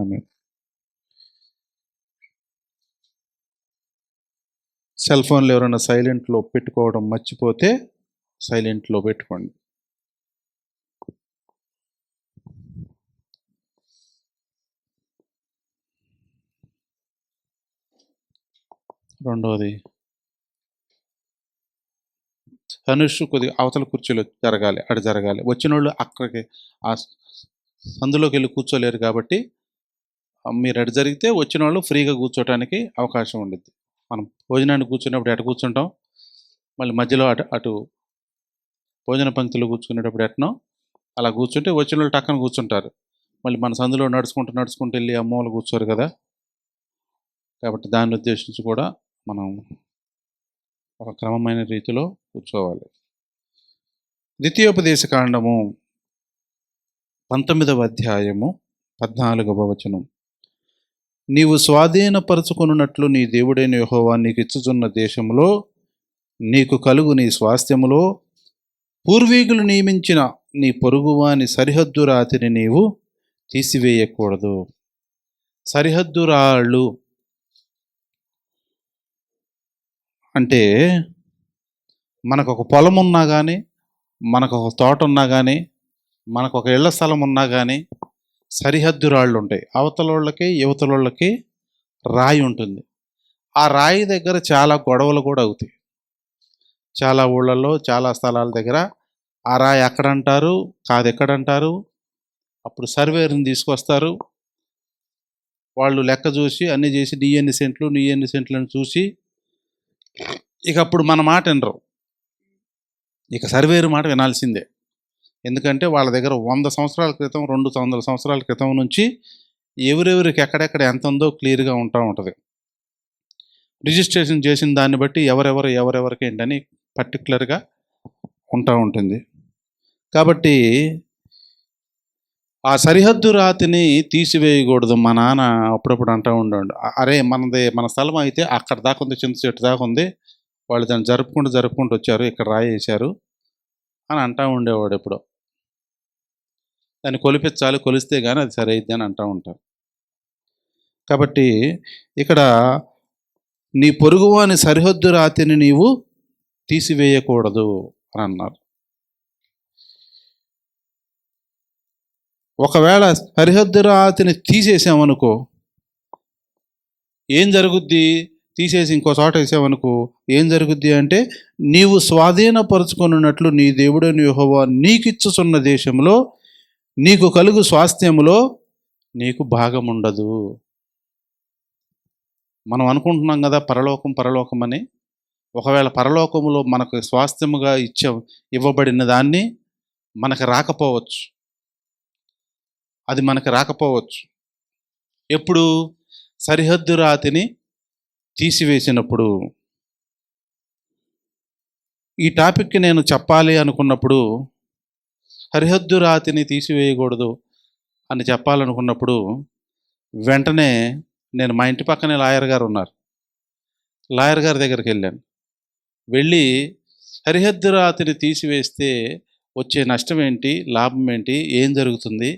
ఆమేన్. Cell ఫోన్లు ఎవరైనా సైలెంట్లో పెట్టుకోవడం మర్చిపోతే సైలెంట్లో పెట్టుకోండి. రెండవది, ధనుష్ కొద్దిగా అవతల కుర్చీలో జరగాలి, అటు జరగాలి. వచ్చిన వాళ్ళు అక్కడికి ఆ సందులోకి వెళ్ళి కూర్చోలేరు కాబట్టి మీరు అటు జరిగితే వచ్చిన వాళ్ళు ఫ్రీగా కూర్చోటానికి అవకాశం ఉండిద్ది. మనం భోజనానికి కూర్చున్నప్పుడు ఎటు కూర్చుంటాం, మళ్ళీ మధ్యలో అటు అటు భోజన పంక్తిలో కూర్చునేటప్పుడు ఎట్నో అలా కూర్చుంటే వచ్చిన వాళ్ళు టక్కన కూర్చుంటారు. మళ్ళీ మన సందులో నడుచుకుంటూ వెళ్ళి ఆ మూల కూర్చోరు కదా. కాబట్టి దాన్ని ఉద్దేశించి కూడా మనం ఒక క్రమమైన రీతిలో కూర్చోవాలి. ద్వితీయోపదేశ కాండము 19వ అధ్యాయము 14వ వచనం. నీవు స్వాధీనపరచుకొనున్నట్లు నీ దేవుడైన యెహోవా నీకు ఇచ్చుచున్న దేశంలో నీకు కలుగు నీ స్వాస్థ్యములో పూర్వీకులు నియమించిన నీ పొరుగువాని సరిహద్దు రాతిని నీవు తీసివేయకూడదు. సరిహద్దు రాళ్ళు అంటే మనకు ఒక పొలం ఉన్నా కానీ, మనకు ఒక తోట ఉన్నా కానీ, మనకు ఒక ఇళ్ల స్థలం ఉన్నా కానీ సరిహద్దు రాళ్ళు ఉంటాయి. అవతలోళ్ళకి యువతలోళ్ళకి రాయి ఉంటుంది. ఆ రాయి దగ్గర చాలా గొడవలు కూడా అవుతాయి. చాలా ఊళ్ళల్లో చాలా స్థలాల దగ్గర ఆ రాయి అక్కడంటారు, కాదు ఎక్కడంటారు. అప్పుడు సర్వేర్ని తీసుకొస్తారు. వాళ్ళు లెక్క చూసి అన్నీ చేసి నీ ఎన్ని సెంట్లు అని చూసి ఇక అప్పుడు మన మాట వినరు. ఇక సర్వేరు మాట వినాల్సిందే. ఎందుకంటే వాళ్ళ దగ్గర 100 సంవత్సరాల క్రితం 200 సంవత్సరాల క్రితం నుంచి ఎవరెవరికి ఎక్కడెక్కడ ఎంత ఉందో క్లియర్గా ఉంటుంది. రిజిస్ట్రేషన్ చేసిన దాన్ని బట్టి ఎవరెవరికి ఏంటని పర్టికులర్గా ఉంటుంది. కాబట్టి ఆ సరిహద్దు రాతిని తీసివేయకూడదు. మా నాన్న అప్పుడప్పుడు అంటూ ఉండేవాడు, అరే మన స్థలం అయితే అక్కడ దాకా ఉంది, చింత చెట్టు దాకా ఉంది, వాళ్ళు దాన్ని జరుపుకుంటూ వచ్చారు, ఇక్కడ రాయి వేశారు అని అంటూ ఉండేవాడు. ఎప్పుడో దాన్ని కొలిపించాలి, కొలిస్తే కానీ అది సరైద్ది అని అంటూ ఉంటారు. కాబట్టి ఇక్కడ నీ పొరుగువాని సరిహద్దు రాతిని నీవు తీసివేయకూడదు అని అన్నారు. ఒకవేళ సరిహద్దు రాతిని తీసేసామనుకో ఏం జరుగుద్ది? తీసేసి ఇంకో చోట వేసామనుకో ఏం జరుగుద్ది అంటే, నీవు స్వాధీనపరుచుకొనున్నట్లు నీ దేవుడైన యెహోవా నీకిచ్చుచున్న దేశంలో నీకు కలుగు స్వాస్థ్యములో నీకు భాగం ఉండదు. మనం అనుకుంటున్నాం కదా పరలోకం అని. ఒకవేళ పరలోకములో మనకు స్వాస్థ్యముగా ఇవ్వబడిన దాన్ని మనకు రాకపోవచ్చు. అది మనకు రాకపోవచ్చు. ఎప్పుడు? సరిహద్దు రాతిని తీసివేసినప్పుడు. ఈ టాపిక్కి నేను చెప్పాలి అనుకున్నప్పుడు, సరిహద్దు రాతిని తీసివేయకూడదు అని చెప్పాలనుకున్నప్పుడు వెంటనే నేను మా ఇంటి పక్కనే లాయర్ గారు ఉన్నారు, లాయర్ గారి దగ్గరికి వెళ్ళాను. వెళ్ళి సరిహద్దు రాతిని తీసివేస్తే వచ్చే నష్టం ఏంటి, లాభం ఏంటి, ఏం జరుగుతుంది,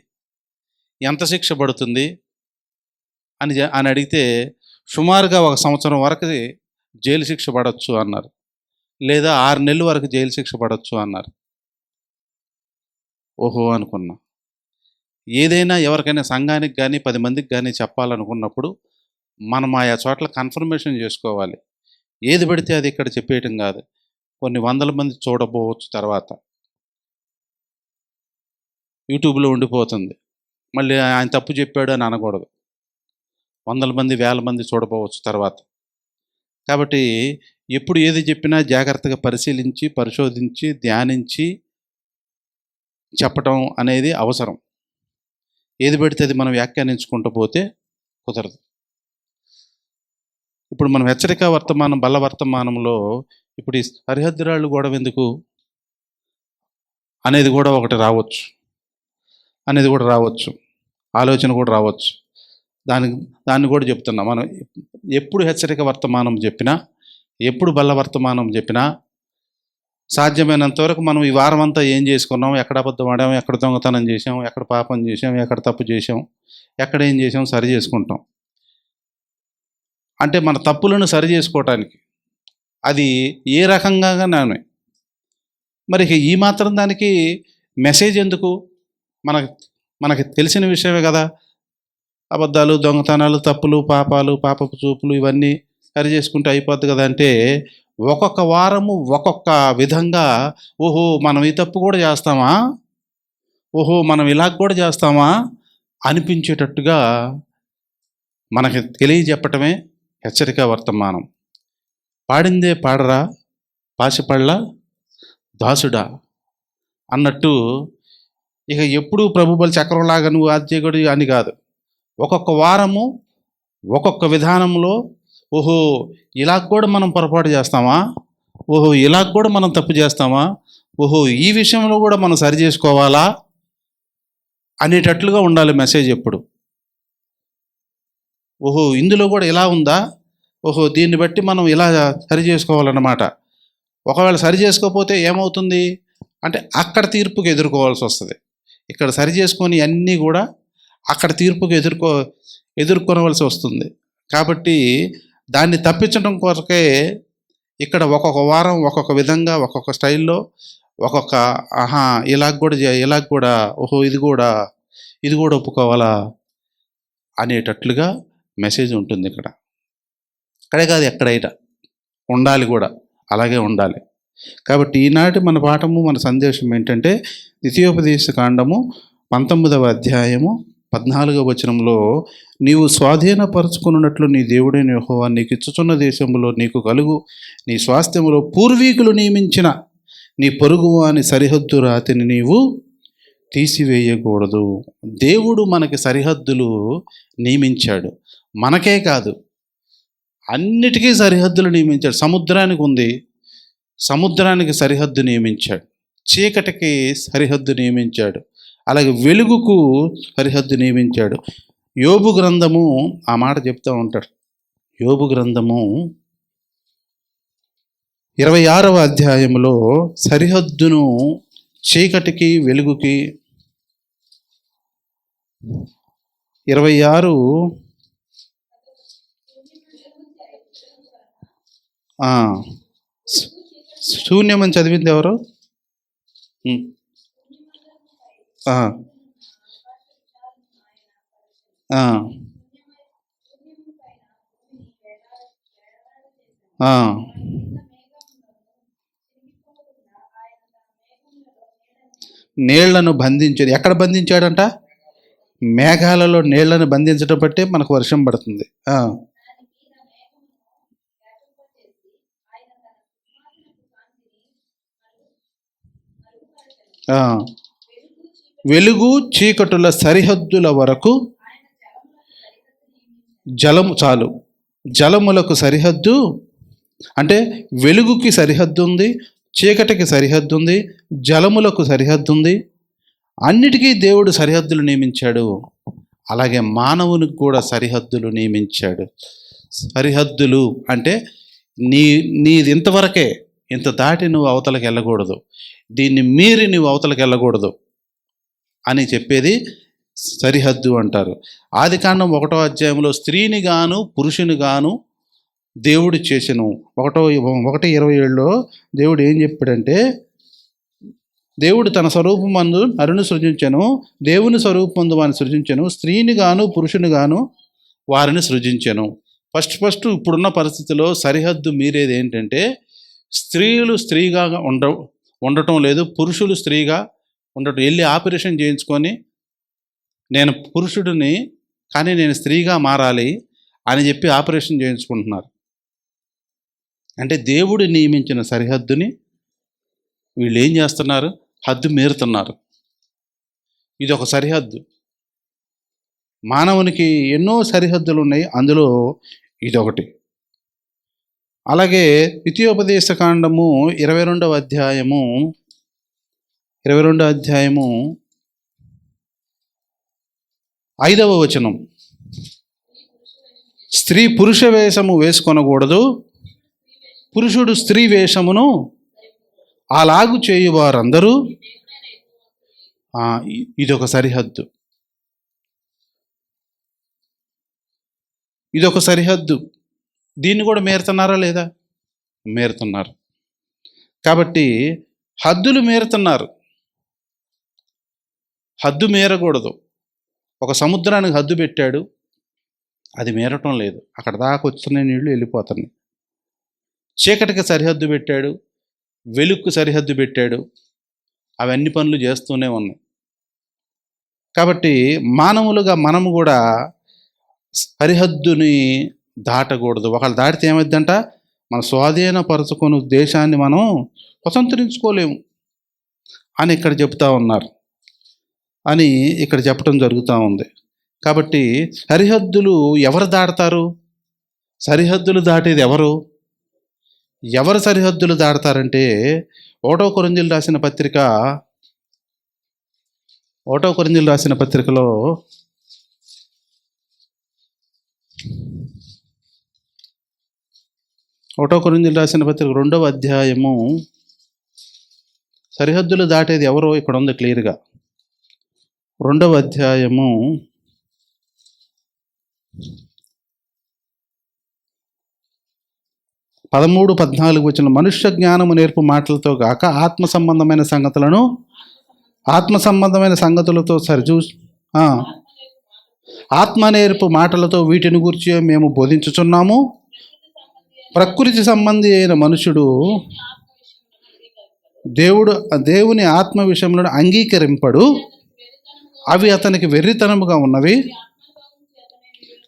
ఎంత శిక్ష పడుతుంది అని అడిగితే సుమారుగా 1 సంవత్సరం వరకు జైలు శిక్ష పడవచ్చు అన్నారు, లేదా 6 నెలల వరకు జైలు శిక్ష పడవచ్చు అన్నారు. ఓహో అనుకున్నా. ఏదైనా ఎవరికైనా సంఘానికి కానీ 10 మందికి కానీ చెప్పాలనుకున్నప్పుడు మనం ఆయా చోట్ల కన్ఫర్మేషన్ చేసుకోవాలి. ఏది పడితే అది ఇక్కడ చెప్పేయటం కాదు. కొన్ని 100 మంది చూడబోవచ్చు, తర్వాత యూట్యూబ్లో ఉండిపోతుంది. మళ్ళీ ఆయన తప్పు చెప్పాడు అని అనకూడదు. 100 మంది 1000 మంది చూడబోవచ్చు తర్వాత. కాబట్టి ఎప్పుడు ఏది చెప్పినా జాగ్రత్తగా పరిశీలించి, పరిశోధించి, ధ్యానించి చెప్పటం అనేది అవసరం. ఏది పడితే అది మనం వ్యాఖ్యానించుకుంటూ పోతే కుదరదు. ఇప్పుడు మనం హెచ్చరిక వర్తమానం, బల్ల వర్తమానంలో ఇప్పుడు ఈ సరిహద్దురాళ్ళు గొడవ ఎందుకు అనేది కూడా ఒకటి రావచ్చు, ఆలోచన కూడా రావచ్చు. దాన్ని కూడా చెప్తున్నా. మనం ఎప్పుడు హెచ్చరిక వర్తమానం చెప్పినా, ఎప్పుడు బల్ల వర్తమానం చెప్పినా సాధ్యమైనంత వరకు మనం ఈ వారం అంతా ఏం చేసుకున్నాం, ఎక్కడ అబద్ధం ఆడాం, ఎక్కడ దొంగతనం చేసాం, ఎక్కడ పాపం చేసాం, ఎక్కడ తప్పు చేసాం, ఎక్కడ ఏం చేసాం సరి చేసుకుంటాం. అంటే మన తప్పులను సరి చేసుకోవటానికి అది ఏ రకంగా నానే. మరి ఈ మాత్రం దానికి మెసేజ్ ఎందుకు? మనకి మనకి తెలిసిన విషయమే కదా. అబద్ధాలు, దొంగతనాలు, తప్పులు, పాపాలు, పాపపు చూపులు ఇవన్నీ సరి చేసుకుంటే అయిపోద్ది కదా. అంటే ఒక్కొక్క వారము ఒక్కొక్క విధంగా, ఓహో మనం ఈ తప్పు కూడా చేస్తామా, ఓహో మనం ఇలా కూడా చేస్తామా అనిపించేటట్టుగా మనకి తెలియజెప్పటమే హెచ్చరిక వర్తమానం. పాడిందే పాడరా పాశపళ్ళ దాసుడా అన్నట్టు. ఇక ఎప్పుడూ ప్రభుబలి చక్రంలాగా నువ్వు అది చేయకూడదు అని కాదు. ఒక్కొక్క వారము ఒక్కొక్క విధానంలో, ఓహో ఇలా కూడా మనం పొరపాటు చేస్తామా, ఓహో ఇలా కూడా మనం తప్పు చేస్తామా, ఓహో ఈ విషయంలో కూడా మనం సరి చేసుకోవాలా అనేటట్లుగా ఉండాలి మెసేజ్ ఎప్పుడు. ఓహో ఇందులో కూడా ఇలా ఉందా, ఓహో దీన్ని బట్టి మనం ఇలా సరి చేసుకోవాలన్నమాట. ఒకవేళ సరి చేసుకోకపోతే ఏమవుతుంది అంటే అక్కడ తీర్పుకి ఎదుర్కోవాల్సి వస్తుంది. ఇక్కడ సరి చేసుకొని అన్నీ కూడా అక్కడ తీర్పుకి ఎదుర్కొనవలసి వస్తుంది. కాబట్టి దాన్ని తప్పించడం కొరకే ఇక్కడ ఒక్కొక్క వారం ఒక్కొక్క విధంగా, ఒక్కొక్క స్టైల్లో, ఒక్కొక్క ఇలాగ కూడా ఓహో ఇది కూడా ఒప్పుకోవాలా అనేటట్లుగా మెసేజ్ ఉంటుంది ఇక్కడ. అక్కడే కాదు ఎక్కడైనా ఉండాలి కూడా, అలాగే ఉండాలి. కాబట్టి ఈనాటి మన పాఠము, మన సందేశం ఏంటంటే ద్వితీయోపదేశ కాండము 19వ అధ్యాయము 14వ వచనంలో, నీవు స్వాధీనపరచుకున్నట్లు నీ దేవుడైన యెహోవా నీకు ఇచ్చుచున్న దేశంలో నీకు కలుగు నీ స్వాస్థ్యములో పూర్వీకులు నియమించిన నీ పొరుగు అని సరిహద్దు రాతిని నీవు తీసివేయకూడదు. దేవుడు మనకి సరిహద్దులు నియమించాడు. మనకే కాదు, అన్నిటికీ సరిహద్దులు నియమించాడు. సముద్రానికి ఉంది, సముద్రానికి సరిహద్దు నియమించాడు. చీకటికి సరిహద్దు నియమించాడు. అలాగే వెలుగుకు సరిహద్దు నియమించాడు. యోబు గ్రంథము ఆ మాట చెప్తూ ఉంటాడు. యోబు గ్రంథము 26వ అధ్యాయంలో సరిహద్దును చీకటికి వెలుగుకి 26 శూన్యమని చదివింది ఎవరు? నీళ్లను బంధించేది. ఎక్కడ బంధించాడంట? మేఘాలలో నీళ్లను బంధించడం బట్టే మనకు వర్షం పడుతుంది. వెలుగు చీకటుల సరిహద్దుల వరకు జలము చాలు. జలములకు సరిహద్దు అంటే వెలుగుకి సరిహద్దు ఉంది, చీకటికి సరిహద్దు ఉంది, జలములకు సరిహద్దు ఉంది. అన్నిటికీ దేవుడు సరిహద్దులు నియమించాడు. అలాగే మానవునికి కూడా సరిహద్దులు నియమించాడు. సరిహద్దులు అంటే నీది ఇంతవరకే, ఇంత దాటి నువ్వు అవతలకి వెళ్ళకూడదు, దీన్ని మీరి నువ్వు అవతలకి వెళ్ళకూడదు అని చెప్పేది సరిహద్దు అంటారు. ఆదికాండం 1వ అధ్యాయంలో స్త్రీని గాను పురుషుని గాను దేవుడు చేసెను. 1:27లో దేవుడు ఏం చెప్పాడంటే, దేవుడు తన స్వరూపమందు నరుని సృజించెను, దేవుని స్వరూపమందు వారిని సృజించెను, స్త్రీని గాను పురుషుని గాను వారిని సృజించెను. ఫస్ట్ ఇప్పుడున్న పరిస్థితిలో సరిహద్దు మీరేది ఏంటంటే, స్త్రీలు స్త్రీగా ఉండటం లేదు, పురుషులు స్త్రీగా ఉండటం. వెళ్ళి ఆపరేషన్ చేయించుకొని నేను పురుషుడిని కానీ నేను స్త్రీగా మారాలి అని చెప్పి ఆపరేషన్ చేయించుకుంటున్నారు. అంటే దేవుడు నియమించిన సరిహద్దుని వీళ్ళు ఏం చేస్తున్నారు? హద్దు మీరుతున్నారు. ఇది ఒక సరిహద్దు. మానవునికి ఎన్నో సరిహద్దులు ఉన్నాయి, అందులో ఇదొకటి. అలాగే ద్వితీయోపదేశ కాండము 22వ అధ్యాయము 5వ వచనం, స్త్రీ పురుష వేషము వేసుకొనకూడదు, పురుషుడు స్త్రీ వేషమును అలాగు చేయువారందరూ ఇదొక సరిహద్దు, ఇదొక సరిహద్దు. దీన్ని కూడా మీరుతున్నారా లేదా? మీరుతున్నారు. కాబట్టి హద్దులు మీరుతున్నారు. హద్దు మీరకూడదు. ఒక సముద్రానికి హద్దు పెట్టాడు, అది మీరటం లేదు. అక్కడ దాకా వస్తున్నాయి నీళ్లు, వెళ్ళిపోతున్నాయి. చీకటికి సరిహద్దు పెట్టాడు, వెలుగుకు సరిహద్దు పెట్టాడు, అవన్నీ పనులు చేస్తూనే ఉన్నాయి. కాబట్టి మానవులుగా మనము కూడా సరిహద్దుని దాటకూడదు. ఒకళ్ళు దాటితే ఏమైందంట, మన స్వాధీనపరచుకుని దేశాన్ని మనం స్వతంత్రించుకోలేము అని ఇక్కడ చెప్తా ఉన్నారు, అని ఇక్కడ చెప్పడం జరుగుతూ ఉంది. కాబట్టి సరిహద్దులు ఎవరు దాడతారు? సరిహద్దులు దాటేది ఎవరు? ఎవరు సరిహద్దులు దాడతారంటే 1 కొరింథీయులు రాసిన పత్రిక 1 కొరింథీయులు రాసిన పత్రికలో 1 కొరింథీయులు రాసిన పత్రిక 2వ అధ్యాయము సరిహద్దులు దాటేది ఎవరో ఇక్కడ ఉంది క్లియర్గా. 2వ అధ్యాయము 13-14 వచ్చిన మనుష్య జ్ఞానము నేర్పు మాటలతో గాక ఆత్మ సంబంధమైన సంగతులతో ఆత్మ నేర్పు మాటలతో వీటిని గురించి మేము బోధించుచున్నాము. ప్రకృతి సంబంధి అయిన మనుషుడు దేవుని ఆత్మ విషయంలో అంగీకరింపడు. అవి అతనికి వెర్రితనముగా ఉన్నవి,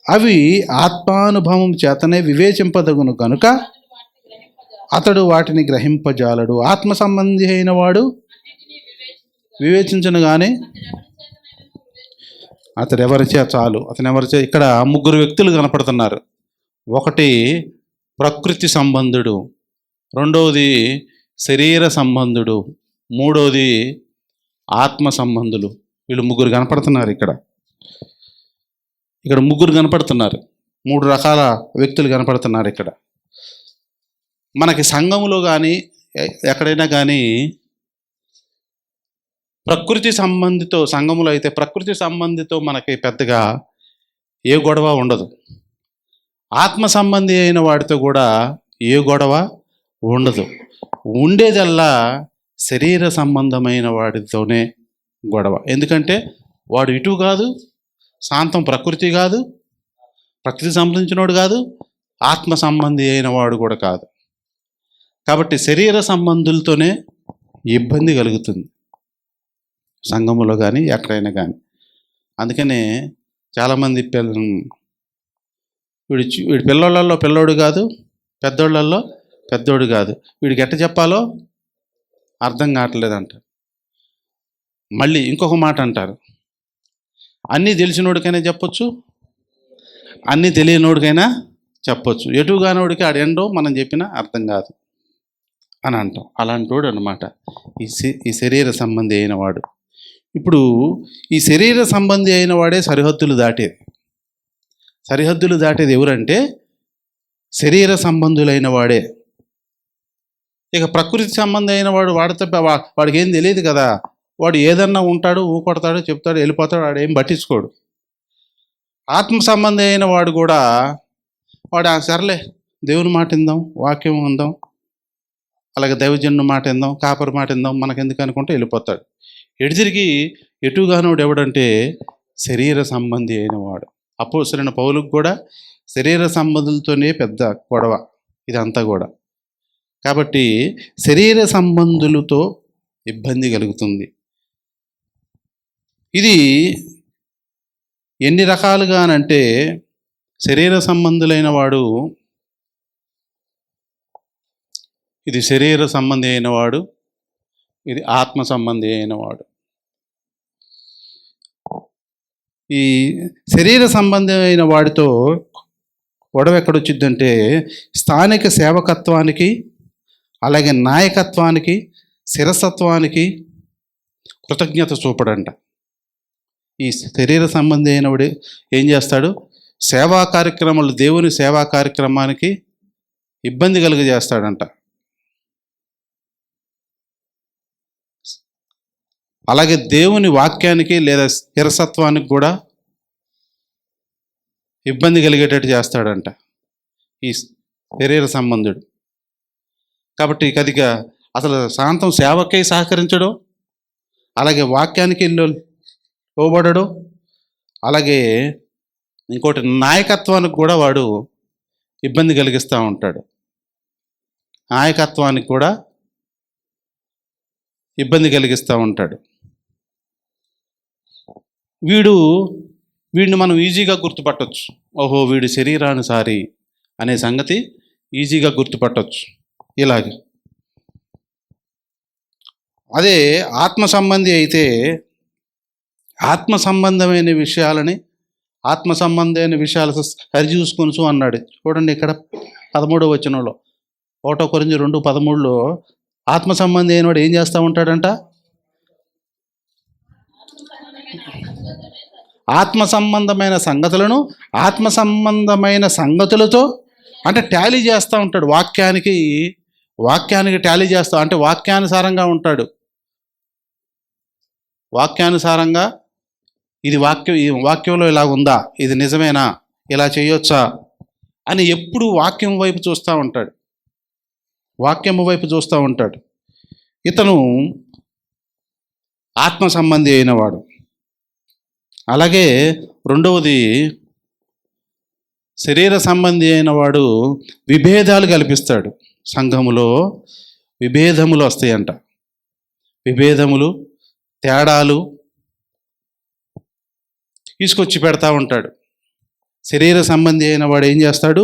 అవి ఆత్మానుభవం చేతనే వివేచింపదగును గనుక అతడు వాటిని గ్రహింపజాలడు. ఆత్మ సంబంధి అయిన వాడు వివేచించను కానీ అతడు ఎవరిచే చాలు. అతను ఎవరిచే, ఇక్కడ 3 వ్యక్తులు కనపడుతున్నారు. ఒకటి ప్రకృతి సంబంధుడు, రెండవది శరీర సంబంధుడు, మూడవది ఆత్మ సంబంధులు. వీళ్ళు 3 కనపడుతున్నారు. ఇక్కడ 3 కనపడుతున్నారు. 3 రకాల వ్యక్తులు కనపడుతున్నారు ఇక్కడ. మనకి సంఘములో కానీ ఎక్కడైనా కానీ ప్రకృతి సంబంధితో, సంఘములో అయితే ప్రకృతి సంబంధితో మనకి పెద్దగా ఏ గొడవ ఉండదు. ఆత్మ సంబంధి అయిన వాడితో కూడా ఏ గొడవ ఉండదు. ఉండేదల్లా శరీర సంబంధమైన వాడితోనే గొడవ. ఎందుకంటే వాడు ఇటు కాదు, శాంతం ప్రకృతి కాదు, ప్రకృతి సంబంధించినోడు కాదు, ఆత్మ సంబంధి అయిన వాడు కూడా కాదు. కాబట్టి శరీర సంబంధులతోనే ఇబ్బంది కలుగుతుంది సంఘములో కానీ ఎక్కడైనా కానీ. అందుకనే చాలామంది వీడి పిల్లోళ్ళల్లో పిల్లోడు కాదు, పెద్దోళ్ళల్లో పెద్దోడు కాదు, వీడికి ఎట్ట చెప్పాలో అర్థం కావట్లేదంట. మళ్ళీ ఇంకొక మాట అంటారు, అన్నీ తెలిసినోడికైనా చెప్పొచ్చు, అన్నీ తెలియనోడికైనా చెప్పొచ్చు, ఎటు కానోడికి ఆడెండో మనం చెప్పినా అర్థం కాదు అని అంటాం. అలాంటి వాడు అనమాట ఈ శరీర సంబంధి అయిన వాడు. ఇప్పుడు ఈ శరీర సంబంధి అయిన వాడే సరిహద్దులు దాటేది. సరిహద్దులు దాటేది ఎవరంటే శరీర సంబంధులైన వాడే. ఇక ప్రకృతి సంబంధి అయిన వాడు వాడికి ఏం తెలియదు కదా. వాడు ఏదన్నా ఉంటాడు, ఊకొడతాడు, చెప్తాడు, వెళ్ళిపోతాడు, వాడు ఏం పట్టించుకోడు. ఆత్మ సంబంధి అయిన వాడు కూడా వాడు సర్లే దేవుని మాట విందాం, వాక్యం ఉందాం, అలాగే దైవజనుని మాట విందాం, కాపరి మాట విందాం, మనకెందుకు అనుకుంటే వెళ్ళిపోతాడు. ఎడితిరిగి ఎటుగానోడు ఎవడంటే శరీర సంబంధి అయిన వాడు. అపోస్తలుడైన పౌలుకు కూడా శరీర సంబంధులతోనే పెద్ద గొడవ ఇదంతా కూడా. కాబట్టి శరీర సంబంధులతో ఇబ్బంది కలుగుతుంది. ఇది ఎన్ని రకాలుగానంటే శరీర సంబంధులైన వాడు, ఇది శరీర సంబంధి అయిన వాడు, ఇది ఆత్మ సంబంధి అయిన వాడు. ఈ శరీర సంబంధి అయిన వాడితో గొడవ ఎక్కడొచ్చిందంటే స్థానిక సేవకత్వానికి, అలాగే నాయకత్వానికి, శిరసత్వానికి కృతజ్ఞత చూపడంట. ఈ శరీర సంబంధి అయిన వాడు ఏం చేస్తాడు? సేవా కార్యక్రమాలు, దేవుని సేవా కార్యక్రమానికి ఇబ్బంది కలుగజేస్తాడంట. అలాగే దేవుని వాక్యానికి లేదా స్థిరసత్వానికి కూడా ఇబ్బంది కలిగేటట్టు చేస్తాడంట ఈ శరీర సంబంధుడు. కాబట్టి కదిగా అసలు శాంతం సేవకై సహకరించడం, అలాగే వాక్యానికి లోబడడం, అలాగే ఇంకోటి నాయకత్వానికి కూడా వాడు ఇబ్బంది కలిగిస్తూ ఉంటాడు. నాయకత్వానికి కూడా ఇబ్బంది కలిగిస్తూ ఉంటాడు. వీడిని మనం ఈజీగా గుర్తుపట్టవచ్చు. ఓహో, వీడు శరీరానుసారి అనే సంగతి ఈజీగా గుర్తుపట్టవచ్చు ఇలాగే. అదే ఆత్మ సంబంధి అయితే ఆత్మ సంబంధమైన విషయాలు సరిచూసుకొనుచు అన్నాడు. చూడండి ఇక్కడ 13వ వచనంలో, 1 కొరింథీ 2:13లో ఆత్మ సంబంధి అయిన వాడు ఏం చేస్తూ ఉంటాడంట? ఆత్మ సంబంధమైన సంగతులను ఆత్మ సంబంధమైన సంగతులతో అంటే టాలీ చేస్తూ ఉంటాడు. వాక్యానికి టాలీ చేస్తా అంటే వాక్యానుసారంగా ఉంటాడు. వాక్యానుసారంగా ఇది వాక్యంలో ఇలా ఉందా, ఇది నిజమేనా, ఇలా చేయొచ్చా అని ఎప్పుడు వాక్యం వైపు చూస్తూ ఉంటాడు. ఇతను ఆత్మ సంబంధి అయినవాడు. అలాగే రెండవది, శరీర సంబంధి అయిన వాడు విభేదాలు కల్పిస్తాడు. సంఘములో విభేదములు వస్తాయంట. విభేదములు, తేడాలు తీసుకొచ్చి పెడతా ఉంటాడు. శరీర సంబంధి అయిన వాడు ఏం చేస్తాడు?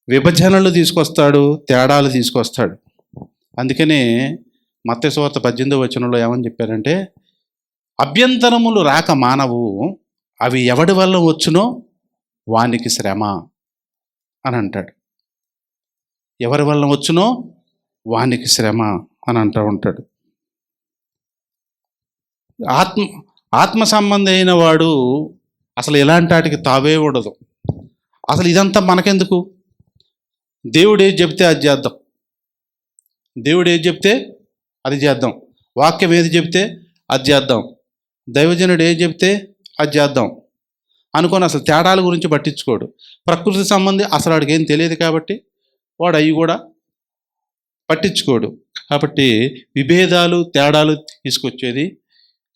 విభజనలు తీసుకొస్తాడు, తేడాలు తీసుకొస్తాడు. అందుకనే మత్తయి సువార్త 18వ వచనంలో ఏమని చెప్పారంటే, అభ్యంతరములు రాక మానవు, అవి ఎవడి వల్ల వచ్చునో వానికి శ్రమ అని అంటాడు. ఎవరి వల్ల వచ్చునో వానికి శ్రమ అని అంటూ ఉంటాడు. ఆత్మ సంబంధి అయిన వాడు అసలు ఎలాంటి వాటికి తావే ఉండదు. అసలు ఇదంతా మనకెందుకు? దేవుడు ఏది చెప్తే అది చేద్దాం, దేవుడు ఏది చెప్తే అది చేద్దాం, వాక్యం ఏది చెప్తే అది చేద్దాం, దైవజనుడు ఏది చెప్తే అది చేద్దాం అనుకొని అసలు తేడాల గురించి పట్టించుకోడు. ప్రకృతి సంబంధి అసలు వాడికి ఏం తెలియదు కాబట్టి వాడు అవి కూడా పట్టించుకోడు. కాబట్టి విభేదాలు, తేడాలు తీసుకొచ్చేది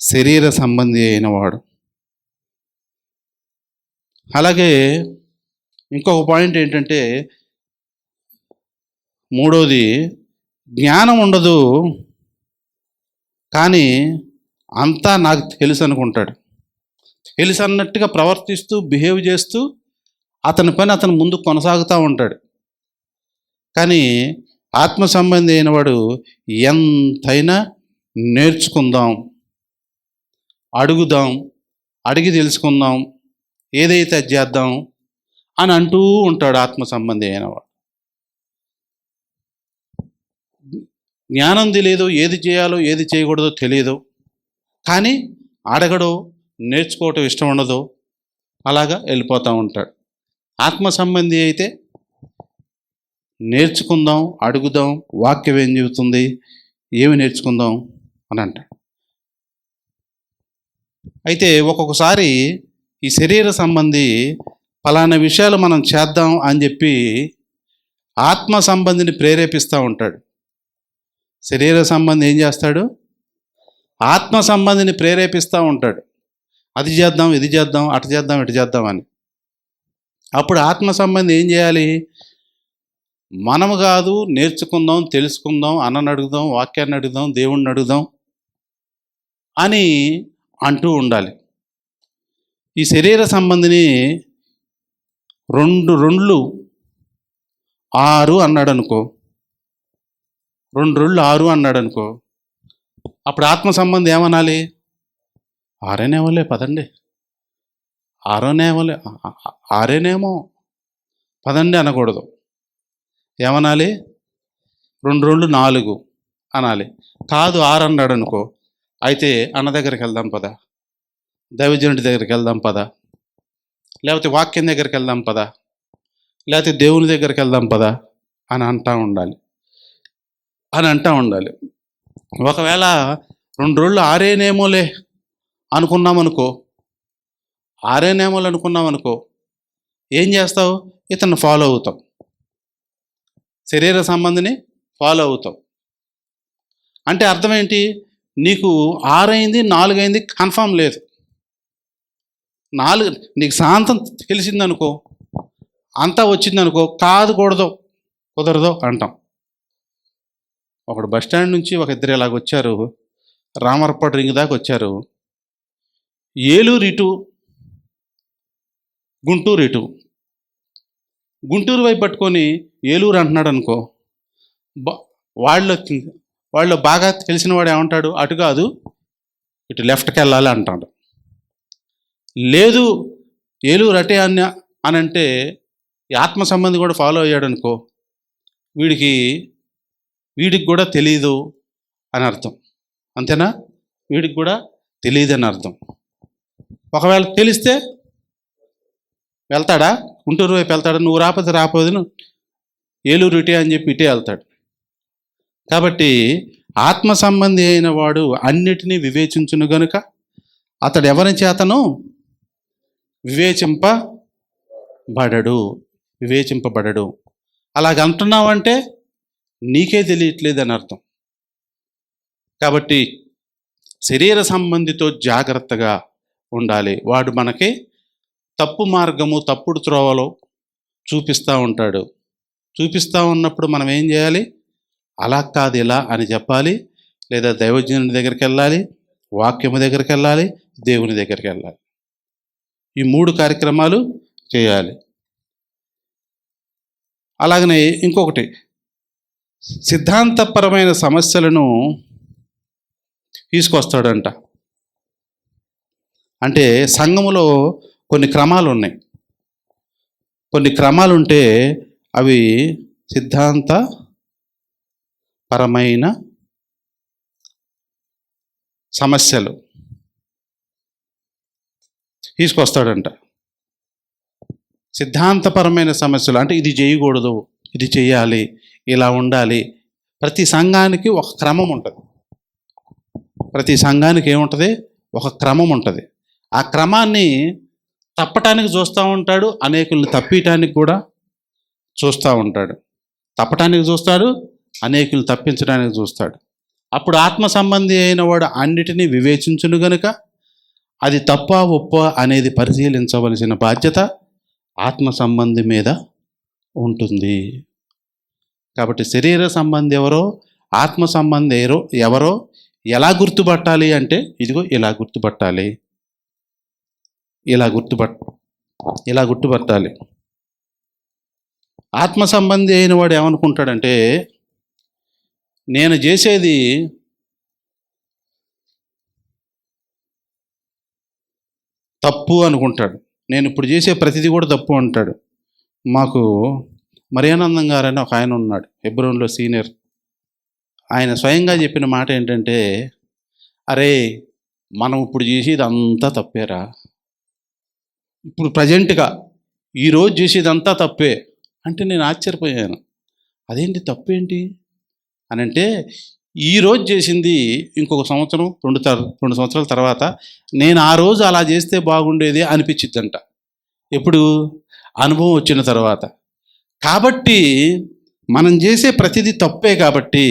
శరీర సంబంధి అయిన వాడు. అలాగే ఇంకొక పాయింట్ ఏంటంటే, మూడోది, జ్ఞానం ఉండదు కానీ అంతా నాకు తెలుసు అనుకుంటాడు. తెలుసు అన్నట్టుగా ప్రవర్తిస్తూ బిహేవ్ చేస్తూ అతని పని అతను ముందు కొనసాగుతూ ఉంటాడు. కానీ ఆత్మ సంబంధి అయిన వాడు ఎంతైనా నేర్చుకుందాం, అడుగుదాం, అడిగి తెలుసుకుందాం, ఏదైతే అది చేద్దాం అని అంటూ ఉంటాడు ఆత్మ సంబంధి అయినవాడు. జ్ఞానం తెలియదు, ఏది చేయాలో ఏది చేయకూడదో తెలియదు, కానీ అడగడో నేర్చుకోవటం ఇష్టం ఉండదు, అలాగా వెళ్ళిపోతూ ఉంటాడు. ఆత్మ సంబంధి అయితే నేర్చుకుందాం, అడుగుదాం, వాక్యం ఏం చెబుతుంది, ఏమి నేర్చుకుందాం అని అంటాడు. అయితే ఒక్కొక్కసారి ఈ శరీర సంబంధి ఫలానా విషయాలు మనం చేద్దాం అని చెప్పి ఆత్మ సంబంధిని ప్రేరేపిస్తూ ఉంటాడు. శరీర సంబంధి ఏం చేస్తాడు? ఆత్మ సంబంధిని ప్రేరేపిస్తూ ఉంటాడు. అది చేద్దాం, ఇది చేద్దాం, అటు చేద్దాం, ఇటు చేద్దాం అని. అప్పుడు ఆత్మ సంబంధి ఏం చేయాలి? మనము కాదు, నేర్చుకుందాం, తెలుసుకుందాం, అన్నని అడుగుదాం, వాక్యాన్ని అడుగుదాం, దేవుణ్ణి అడుగుదాం అని అంటూ ఉండాలి. ఈ శరీర సంబంధిని 2 2 6 అన్నాడు అనుకో, 2 2 6 అన్నాడు అనుకో, అప్పుడు ఆత్మ సంబంధి ఏమనాలి? 6నేమోలే పదండి, 6నేమో పదండి అనకూడదు. ఏమనాలి? 2 2 4 అనాలి. కాదు 6 అన్నాడు అనుకో, అయితే అన్న దగ్గరికి వెళ్దాం పదా, దైవజనుడి దగ్గరికి వెళ్దాం పదా, లేకపోతే వాక్యం దగ్గరికి వెళ్దాం పదా, లేకపోతే దేవుని దగ్గరికి వెళ్దాం పదా అని అంటూ ఉండాలి. ఒకవేళ 2 రోజులు ఆరేనేమోలే అనుకున్నామనుకో, అనుకున్నామనుకో, ఏం చేస్తావు? ఇతన్ని ఫాలో అవుతాం, శరీర సంబంధిని ఫాలో అవుతాం. అంటే అర్థం ఏంటి? నీకు 6 అయింది, 4 అయింది కన్ఫామ్ లేదు. 4 నీకు శాంతం తెలిసిందనుకో, అంతా వచ్చిందనుకో, కాదు కుదరదు అంటాం. ఒకడు బస్ స్టాండ్ నుంచి ఒక ఇద్దరు ఇలాగ వచ్చారు, రామర్పాడు రింగ్ దాకా వచ్చారు. ఏలూరు ఇటు, గుంటూరు ఇటు. గుంటూరు వైపు పట్టుకొని ఏలూరు అంటున్నాడు అనుకో, వాళ్ళు బాగా తెలిసిన వాడు ఏమంటాడు? అటు కాదు, ఇటు లెఫ్ట్కి వెళ్ళాలి అంటాడు. లేదు ఏలూరు అటే అని అంటే ఆత్మ సంబంధి కూడా ఫాలో అయ్యాడు అనుకో, వీడికి కూడా తెలీదు అని అర్థం. అంతేనా? వీడికి కూడా తెలియదు అని అర్థం. ఒకవేళ తెలిస్తే వెళ్తాడా? గుంటూరు వైపు వెళ్తాడా? నువ్వు రాకపోతే ఏలూరు ఇటే అని చెప్పి ఇటే వెళ్తాడు. కాబట్టి ఆత్మ సంబంధి అయిన వాడు అన్నిటినీ వివేచించును గనుక అతడు ఎవరి చేతను వివేచింపబడడు. అలాగంటున్నావంటే నీకే తెలియట్లేదని అర్థం. కాబట్టి శరీర సంబంధితో జాగ్రత్తగా ఉండాలి. వాడు మనకి తప్పు మార్గము, తప్పుడు త్రోవలో చూపిస్తూ ఉంటాడు. చూపిస్తూ ఉన్నప్పుడు మనం ఏం చేయాలి? అలా కాదు ఇలా అని చెప్పాలి, లేదా దైవజనుని దగ్గరికి వెళ్ళాలి, వాక్యము దగ్గరికి వెళ్ళాలి, దేవుని దగ్గరికి వెళ్ళాలి. ఈ 3 కార్యక్రమాలు చేయాలి. అలాగనే ఇంకొకటి, సిద్ధాంతపరమైన సమస్యలను తీసుకొస్తాడంట. అంటే సంఘములో కొన్ని క్రమాలు ఉన్నాయి. కొన్ని క్రమాలు ఉంటే అవి సిద్ధాంతపరమైన సమస్యలు తీసుకొస్తాడంట. సిద్ధాంతపరమైన సమస్యలు అంటే ఇది చేయకూడదు, ఇది చేయాలి, ఇలా ఉండాలి. ప్రతి సంఘానికి ఒక క్రమం ఉంటుంది. ప్రతి సంఘానికి ఏముంటుంది? ఒక క్రమం ఉంటుంది. ఆ క్రమాన్ని తప్పటానికి చూస్తూ ఉంటాడు, అనేకుల్ని తప్పియటానికి కూడా చూస్తూ ఉంటాడు. తప్పటానికి చూస్తాడు, అనేకుల్ని తప్పించడానికి చూస్తాడు. అప్పుడు ఆత్మ సంబంధి అయిన వాడు అన్నిటినీ వివేచించును గనుక అది తప్ప ఒప్ప అనేది పరిశీలించవలసిన బాధ్యత ఆత్మ సంబంధి మీద ఉంటుంది. కాబట్టి శరీర సంబంధి ఎవరో, ఆత్మ సంబంధి ఎవరో ఎలా గుర్తుపట్టాలి అంటే, ఇదిగో ఇలా గుర్తుపట్టాలి, ఇలా గుర్తుపట్టాలి. ఆత్మ సంబంధి అయిన వాడు ఏమనుకుంటాడంటే, నేను చేసేది తప్పు అనుకుంటాడు. నేను ఇప్పుడు చేసే ప్రతిదీ కూడా తప్పు అంటాడు. మాకు మరియానందం గారని ఒక ఆయన ఉన్నాడు, హెబ్రోన్లో సీనియర్. ఆయన స్వయంగా చెప్పిన మాట ఏంటంటే, అరే మనం ఇప్పుడు చేసేది అంతా తప్పేరా, ఇప్పుడు ప్రజెంట్గా ఈరోజు చేసేదంతా తప్పే అంటే నేను ఆశ్చర్యపోయాను. అదేంటి తప్పేంటి అని అంటే, ఈరోజు చేసింది ఇంకొక సంవత్సరం 2 సంవత్సరాల తర్వాత నేను ఆ రోజు అలా చేస్తే బాగుండేది అనిపించిద్దంట. ఎప్పుడు? అనుభవం వచ్చిన తర్వాత. కాబట్టి మనం చేసే ప్రతిదీ తప్పే. కాబట్టి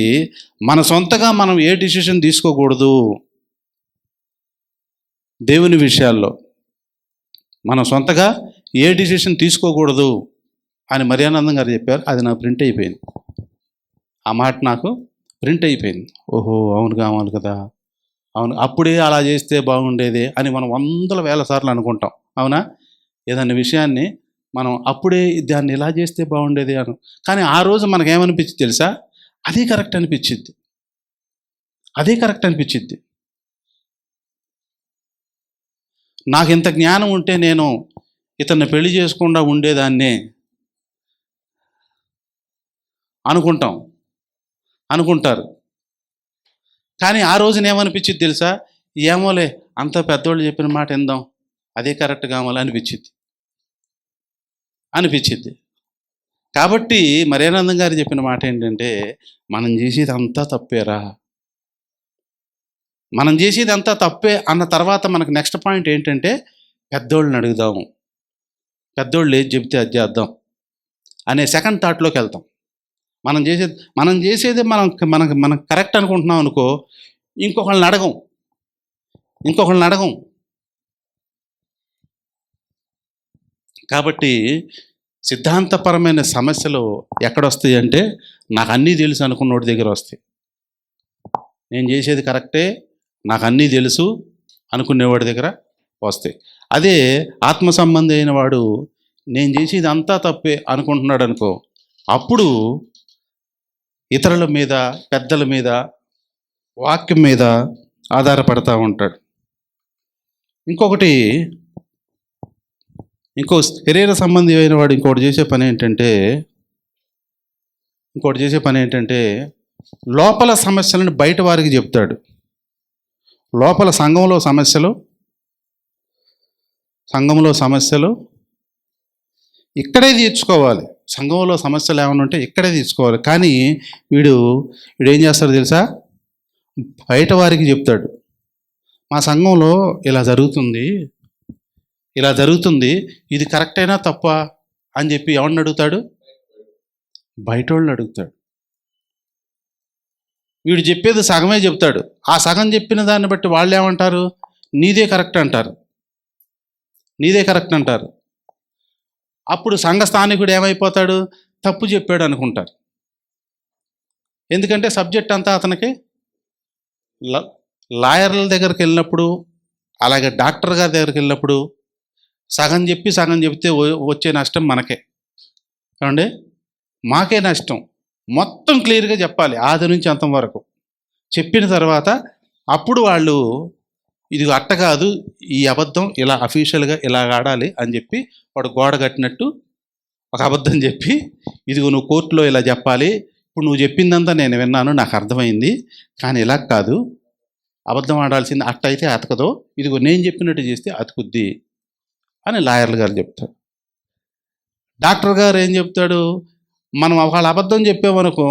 మన సొంతగా మనం ఏ డిసిషన్ తీసుకోకూడదు. దేవుని విషయాల్లో మనం సొంతగా ఏ డిసిషన్ తీసుకోకూడదు అని మరియానందం గారు చెప్పారు. అది నాకు ప్రింట్ అయిపోయింది. ఆ మాట నాకు ప్రింట్ అయిపోయింది. ఓహో అవును కావాలి కదా, అవును అప్పుడే అలా చేస్తే బాగుండేది అని మనం 100,000 సార్లు అనుకుంటాం. అవునా? ఏదన్నా విషయాన్ని మనం అప్పుడే దాన్ని ఇలా చేస్తే బాగుండేది అను. కానీ ఆ రోజు మనకేమనిపించింది తెలుసా? అదే కరెక్ట్ అనిపించింది. నాకు ఇంత జ్ఞానం ఉంటే నేను ఇతన్ని పెళ్లి చేసుకుండా ఉండేదాన్నే అనుకుంటారు. కానీ ఆ రోజున ఏమనిపించింది తెలుసా? ఏమోలే, అంత పెద్దోళ్ళు చెప్పిన మాట విందాం, అదే కరెక్ట్ కావాలి అనిపించింది. కాబట్టి మరియానందం గారు చెప్పిన మాట ఏంటంటే, మనం చేసేది అంతా తప్పేరా, మనం చేసేది అంతా తప్పే అన్న తర్వాత మనకు నెక్స్ట్ పాయింట్ ఏంటంటే పెద్దోళ్ళని అడుగుదాము, పెద్దోళ్ళు ఏది చెబితే అది చేద్దాం అనే సెకండ్ థాట్లోకి వెళ్తాం. మనం చేసేది మనం కరెక్ట్ అనుకుంటున్నాం అనుకో, ఇంకొకళ్ళని అడగం. కాబట్టి సిద్ధాంతపరమైన సమస్యలు ఎక్కడొస్తాయి అంటే నాకు అన్నీ తెలుసు అనుకున్నోడి దగ్గర వస్తాయి. నేను చేసేది కరెక్టే, నాకు అన్నీ తెలుసు అనుకునేవాడి దగ్గర వస్తాయి. అదే ఆత్మ సంబంధి అయిన వాడు నేను చేసేది అంతా తప్పే అనుకుంటున్నాడు అనుకో, అప్పుడు ఇతరుల మీద, పెద్దల మీద, వాక్యం మీద ఆధారపడతా ఉంటాడు. ఇంకో శరీర సంబంధి అయిన వాడు ఇంకోటి చేసే పని ఏంటంటే లోపల సమస్యలను బయట వారికి చెప్తాడు. లోపల సంఘంలో సమస్యలు ఇక్కడే తీర్చుకోవాలి. సంఘంలో సమస్యలు ఏమైనా ఉంటే ఇక్కడే తీర్చుకోవాలి. కానీ వీడు ఏం చేస్తాడు తెలుసా? బయట వారికి చెప్తాడు. మా సంఘంలో ఇలా జరుగుతుంది, ఇది కరెక్టేనా తప్ప అని చెప్పి ఎవరిని అడుగుతాడు? బయట వాళ్ళని అడుగుతాడు. వీడు చెప్పేది సగమే చెప్తాడు. ఆ సగం చెప్పిన దాన్ని బట్టి వాళ్ళు ఏమంటారు? నీదే కరెక్ట్ అంటారు. అప్పుడు సంఘ స్థానికుడు ఏమైపోతాడు? తప్పు చెప్పాడు అనుకుంటారు. ఎందుకంటే సబ్జెక్ట్ అంతా అతనికి లాయర్ల దగ్గరికి వెళ్ళినప్పుడు, అలాగే డాక్టర్ గారి దగ్గరికి వెళ్ళినప్పుడు సగం చెప్తే వచ్చే నష్టం మనకే. ఏమండి? మాకే నష్టం. మొత్తం క్లియర్గా చెప్పాలి, ఆది నుంచి అంతం వరకు. చెప్పిన తర్వాత అప్పుడు వాళ్ళు ఇది అట్ట కాదు, ఈ అబద్ధం ఇలా అఫీషియల్గా ఇలా ఆడాలి అని చెప్పి వాడు గోడ కట్టినట్టు ఒక అబద్ధం చెప్పి, ఇదిగో నువ్వు కోర్టులో ఇలా చెప్పాలి, ఇప్పుడు నువ్వు చెప్పిందంతా నేను విన్నాను, నాకు అర్థమైంది, కానీ ఇలా కాదు, అబద్ధం ఆడాల్సింది అట్ట అయితే అతకదో, ఇదిగో నేను చెప్పినట్టు చేస్తే అతుకుద్ది అని లాయర్లు గారు చెప్తాడు. డాక్టర్ గారు ఏం చెప్తాడు? మనం ఒకళ్ళ అబద్ధం చెప్పామనుకో,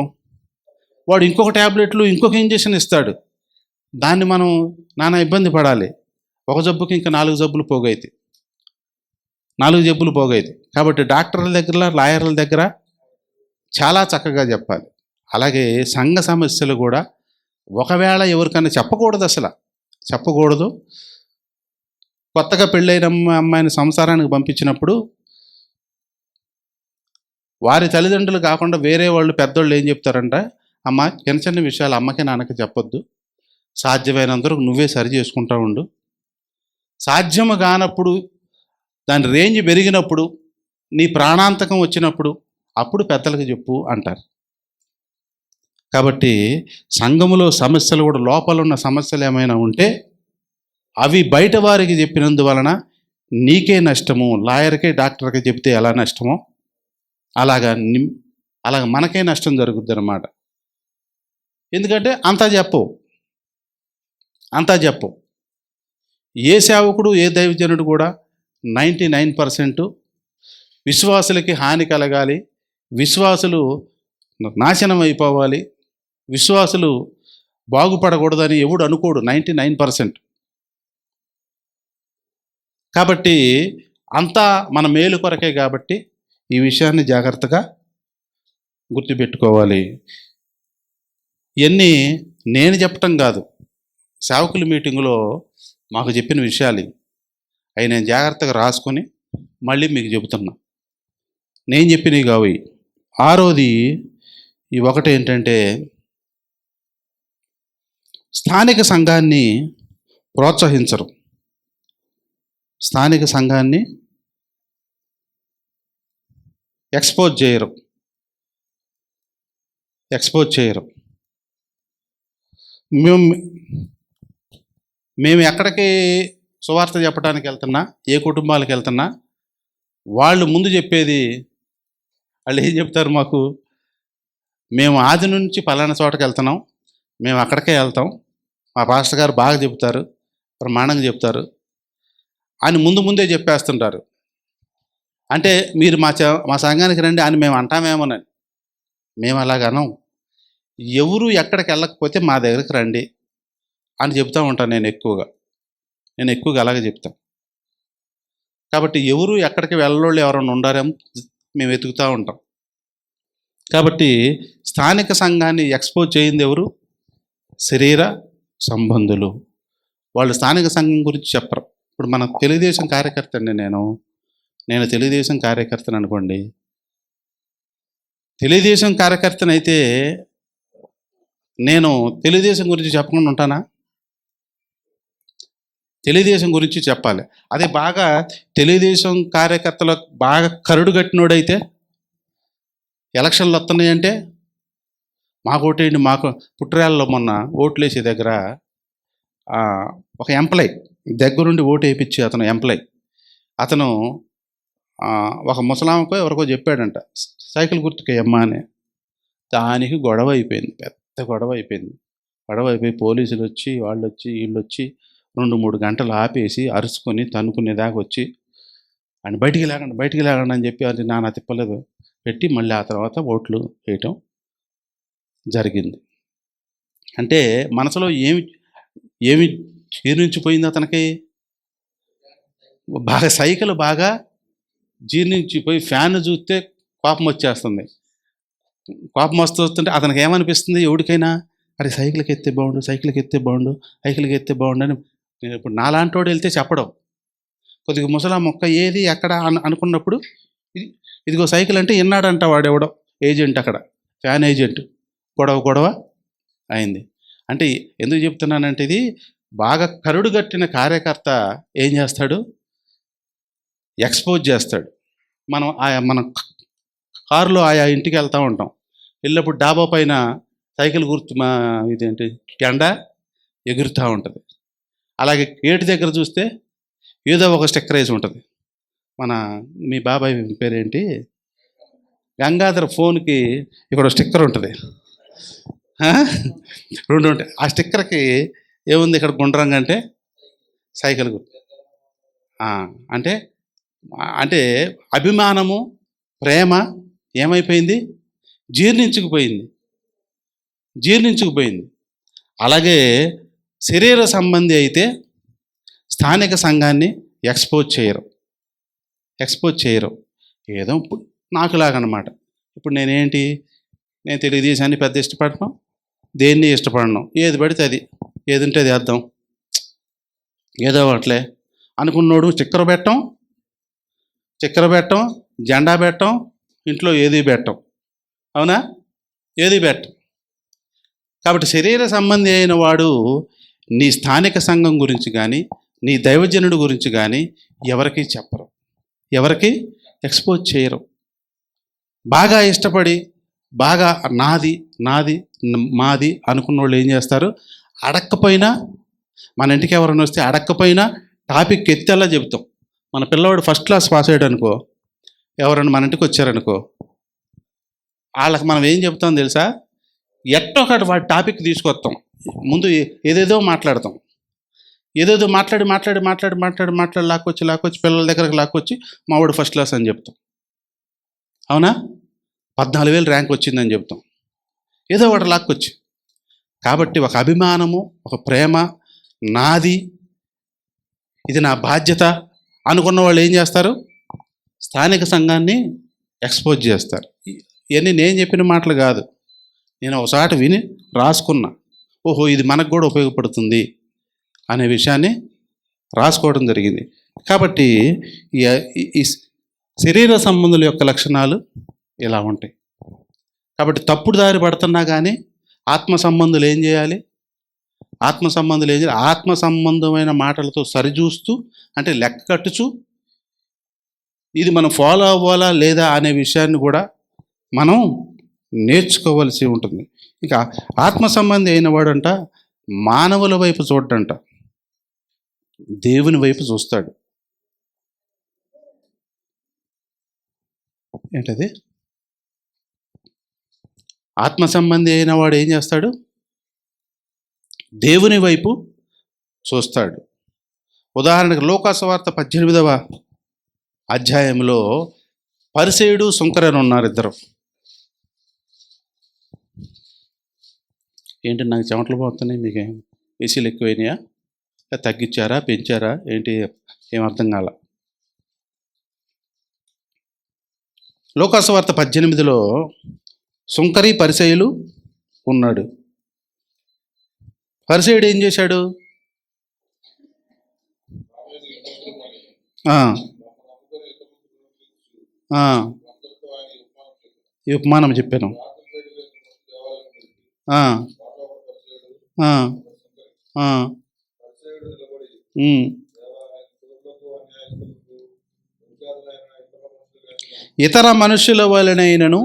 వాడు ఇంకొక ట్యాబ్లెట్లు ఇంకొక ఇంజెక్షన్ ఇస్తాడు. దాన్ని మనం నానా ఇబ్బంది పడాలి. ఒక జబ్బుకి ఇంకా 4 జబ్బులు పోగైతాయి. కాబట్టి డాక్టర్ల దగ్గర, లాయర్ల దగ్గర చాలా చక్కగా చెప్పాలి. అలాగే సంఘ సమస్యలు కూడా ఒకవేళ ఎవరికైనా చెప్పకూడదు. కొత్తగా పెళ్ళైన అమ్మాయిని సంసారానికి పంపించినప్పుడు వారి తల్లిదండ్రులు కాకుండా వేరే వాళ్ళు, పెద్దోళ్ళు ఏం చెప్తారంట? అమ్మ, చిన్న విషయాలు అమ్మకి నాన్నకి చెప్పొద్దు, సాధ్యమైనంతవరకు నువ్వే సరి చేసుకుంటా ఉండు, సాధ్యము కానప్పుడు, దాని రేంజ్ పెరిగినప్పుడు, నీ ప్రాణాంతకం వచ్చినప్పుడు అప్పుడు పెద్దలకు చెప్పు అంటారు. కాబట్టి సంఘములో సమస్యలు కూడా, లోపల ఉన్న సమస్యలు ఏమైనా ఉంటే అవి బయట వారికి చెప్పినందువలన నీకే నష్టము. లాయర్కే, డాక్టర్కి చెప్తే ఎలా నష్టమో అలాగా మనకే నష్టం జరుగుద్ది అన్నమాట. ఎందుకంటే అంతా చెప్పు. ఏ సేవకుడు, ఏ దైవజనుడు కూడా 99% విశ్వాసులకి హాని కలగాలి, విశ్వాసులు నాశనం అయిపోవాలి, విశ్వాసులు బాగుపడకూడదని ఎవడు అనుకోడు. 99%. కాబట్టి అంతా మన మేలు కొరకే. కాబట్టి ఈ విషయాన్ని జాగ్రత్తగా గుర్తుపెట్టుకోవాలి. ఇవన్నీ నేను చెప్పటం కాదు, సేవకుల మీటింగులో మాకు చెప్పిన విషయాలు అవి నేను జాగ్రత్తగా రాసుకొని మళ్ళీ మీకు చెబుతున్నా. నేను చెప్పినవి కావు. ఆరోది ఈ ఒకటి ఏంటంటే, స్థానిక సంఘాన్ని ప్రోత్సహించరు. స్థానిక సంఘాన్ని ఎక్స్పోజ్ చేయరు. మేము ఎక్కడికి సువార్త చెప్పడానికి వెళ్తున్నా, ఏ కుటుంబాలకు వెళ్తున్నా, వాళ్ళు ముందు చెప్పేది, వాళ్ళు ఏం చెప్తారు మాకు? మేము ఆది నుంచి పలానా చోటకి వెళ్తున్నాం, మేము అక్కడికే వెళ్తాం, మా పాస్టర్ గారు బాగా చెప్తారు, ప్రమాణంగా చెప్తారు అని ముందే చెప్పేస్తుంటారు. అంటే మీరు మా సంఘానికి రండి అని మేము అంటామేమోనని. మేము అలాగ అనం. ఎవరు ఎక్కడికి వెళ్ళకపోతే మా దగ్గరికి రండి అని చెప్తూ ఉంటాను నేను ఎక్కువగా అలాగే చెప్తాను. కాబట్టి ఎవరు ఎక్కడికి వెళ్ళోళ్ళు ఎవరైనా ఉండారేమో మేము వెతుకుతూ ఉంటాం. కాబట్టి స్థానిక సంఘాన్ని ఎక్స్పోజ్ చేయింది ఎవరు? శరీర సంబంధులు. వాళ్ళు స్థానిక సంఘం గురించి చెప్పరు. ఇప్పుడు మన తెలుగుదేశం కార్యకర్త అండి, నేను తెలుగుదేశం కార్యకర్తను అనుకోండి. తెలుగుదేశం కార్యకర్తనైతే నేను తెలుగుదేశం గురించి చెప్పకుండా ఉంటానా? తెలుగుదేశం గురించి చెప్పాలి. అదే బాగా తెలుగుదేశం కార్యకర్తలకు బాగా కరుడు కట్టినోడైతే ఎలక్షన్లు వస్తున్నాయంటే మాకు ఓటేయండి, మాకు పుట్టరాళ్ళలో మొన్న ఓట్లేసే దగ్గర ఒక ఎంప్లాయ్ దగ్గరుండి ఓటు వేయించి అతను ఒక ముసలామకో ఎవరికో చెప్పాడంట, సైకిల్ గుర్తుకే అమ్మా అని. దానికి గొడవ అయిపోయింది, పెద్ద గొడవ అయిపోయి పోలీసులు వచ్చి వీళ్ళొచ్చి 2-3 గంటలు ఆపేసి అరుచుకొని తన్నుకునేదాకా వచ్చి ఆయన బయటికి లేకండి అని చెప్పి అది నానా తిప్పలేదు పెట్టి మళ్ళీ ఆ తర్వాత ఓట్లు వేయటం జరిగింది. అంటే మనసులో ఏమి జీర్ణించిపోయింది అతనికి? సైకిల్ బాగా జీర్ణించిపోయి ఫ్యాన్ చూస్తే కోపం వచ్చేస్తుంది. కోపం వస్తుంటే అతనికి ఏమనిపిస్తుంది? ఎవరికైనా అరే సైకిల్కి ఎత్తే బాగుండు అని. నేను ఇప్పుడు నాలాంటి వాడు వెళ్తే చెప్పడం, కొద్దిగా ముసలా మొక్క ఏది ఎక్కడ అనుకున్నప్పుడు ఇదిగో సైకిల్ అంటే విన్నాడంట వాడెవడో ఏజెంట్, అక్కడ ఫ్యాన్ ఏజెంట్. గొడవ అయింది. అంటే ఎందుకు చెప్తున్నానంటే ఇది బాగా కరుడు కట్టిన కార్యకర్త ఏం చేస్తాడు? ఎక్స్పోజ్ చేస్తాడు. మనం కారులో ఆయా ఇంటికి వెళ్తూ ఉంటాం, వెళ్ళినప్పుడు డాబా పైన సైకిల్ గుర్తు ఇదేంటి జెండా ఎగురుతూ ఉంటుంది. అలాగే గేటు దగ్గర చూస్తే ఏదో ఒక స్టిక్కర్ వేసి ఉంటుంది. మీ బాబాయ్ పేరేంటి, గంగాధర ఫోన్కి ఇక్కడ స్టిక్కర్ ఉంటుంది, 2 ఉంటాయి. ఆ స్టిక్కర్కి ఏముంది ఇక్కడ గుండ్రంగా అంటే సైకిల్ గుర్తు. అంటే అభిమానము, ప్రేమ ఏమైపోయింది? జీర్ణించుకుపోయింది. అలాగే శరీర సంబంధి అయితే స్థానిక సంఘాన్ని ఎక్స్పోజ్ చేయరు. ఏదో నాకులాగనమాట. ఇప్పుడు నేను తెలుగుదేశాన్ని పెద్ద ఇష్టపడను, దేన్ని ఇష్టపడను. ఏది పడితే అది, ఏది ఉంటే అది వేద్దాం, ఏదో అట్లే అనుకున్నోడు చక్కెర పెట్టం, జెండా పెట్టం, ఇంట్లో ఏది పెట్టం. అవునా? ఏది పెట్టం. కాబట్టి శరీర సంబంధి అయిన వాడు నీ స్థానిక సంఘం గురించి కానీ, నీ దైవజనుడి గురించి కానీ ఎవరికి చెప్పరు, ఎవరికి ఎక్స్పోజ్ చేయరు. బాగా ఇష్టపడి బాగా నాది మాది అనుకున్న వాళ్ళు ఏం చేస్తారు? అడక్కపోయినా, మన ఇంటికి ఎవరైనా వస్తే అడక్కపోయినా టాపిక్ ఎత్తేలా చెబుతాం. మన పిల్లవాడు ఫస్ట్ క్లాస్ పాస్ అయ్యాడు అనుకో, ఎవరైనా మన ఇంటికి వచ్చారనుకో, వాళ్ళకి మనం ఏం చెప్తాం తెలుసా? ఎట్టో ఒకటి వాడి టాపిక్ తీసుకొస్తాం. ముందు ఏదేదో మాట్లాడతాం, ఏదేదో మాట్లాడి లాక్కొచ్చి పిల్లల దగ్గరకు లాక్కొచ్చి మా వాడు ఫస్ట్ క్లాస్ అని చెప్తాం. అవునా? 14,000 ర్యాంక్ వచ్చిందని చెప్తాం, ఏదో ఒకటి లాక్కొచ్చి. కాబట్టి ఒక అభిమానము, ఒక ప్రేమ, నాది, ఇది నా బాధ్యత అనుకున్న వాళ్ళు ఏం చేస్తారు? స్థానిక సంఘాన్ని ఎక్స్పోజ్ చేస్తారు. ఇవన్నీ నేను చెప్పిన మాటలు కాదు, నేను ఒకసారి విని రాసుకున్నా. ఓహో, ఇది మనకు కూడా ఉపయోగపడుతుంది అనే విషయాన్ని రాసుకోవడం జరిగింది. కాబట్టి ఈ శరీర సంబంధుల యొక్క లక్షణాలు ఇలా ఉంటాయి. కాబట్టి తప్పుడు దారి పడుతున్నా కానీ ఆత్మ సంబంధులు ఏం చేయాలి? ఆత్మ సంబంధమైన మాటలతో సరిచూస్తూ, అంటే లెక్క కట్టుచు, ఇది మనం ఫాలో అవ్వాలా లేదా అనే విషయాన్ని కూడా మనం నేర్చుకోవలసి ఉంటుంది. ఇక ఆత్మ సంబంధి అయిన వాడంట మానవుల వైపు చూడ్డంట, దేవుని వైపు చూస్తాడు. ఏంటది? ఆత్మ సంబంధి అయిన వాడు ఏం చేస్తాడు? దేవుని వైపు చూస్తాడు. ఉదాహరణకు లోకాసువార్త 18వ అధ్యాయంలో పరిసయ్యుడు సుంకరని ఉన్నారు, ఇద్దరు. ఏంటి నాకు చెమటలు పోతున్నాయి మీకేం? ఏసీలు ఎక్కువైనాయా, తగ్గించారా, పెంచారా ఏంటి, ఏం అర్థం కాల. లోకాసువార్త 18లో సుంకరి పరిసయ్యులు ఉన్నాడు. పరిసయ్యుడు ఏం చేశాడు? ఈ ఉపమానం చెప్పాను. ఇతర మనుషుల వలనైనను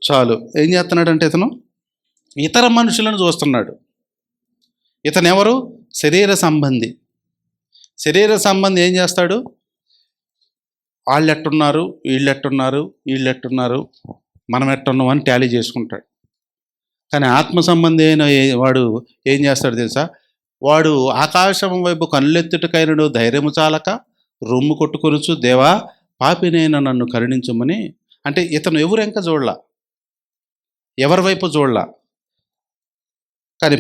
చాలు. ఏం చేస్తున్నాడంటే ఇతను ఇతర మనుషులను చూస్తున్నాడు. ఇతను ఎవరు? శరీర సంబంధి. శరీర సంబంధి ఏం చేస్తాడు? వాళ్ళు ఎట్టున్నారు, వీళ్ళు మనం ఎట్టున్నాం అని టాలీ చేసుకుంటాడు. కానీ ఆత్మ సంబంధి అయిన వాడు ఏం చేస్తాడు తెలుసా? వాడు ఆకాశం వైపు కళ్ళెత్తుటకైనడు ధైర్యము చాలక రొమ్ము కొట్టుకొనుచు, దేవా పాపినైన నన్ను కరుణించమని. అంటే ఇతను ఎవరెంక చూడలా, ఎవరి వైపు చూడలా. కానీ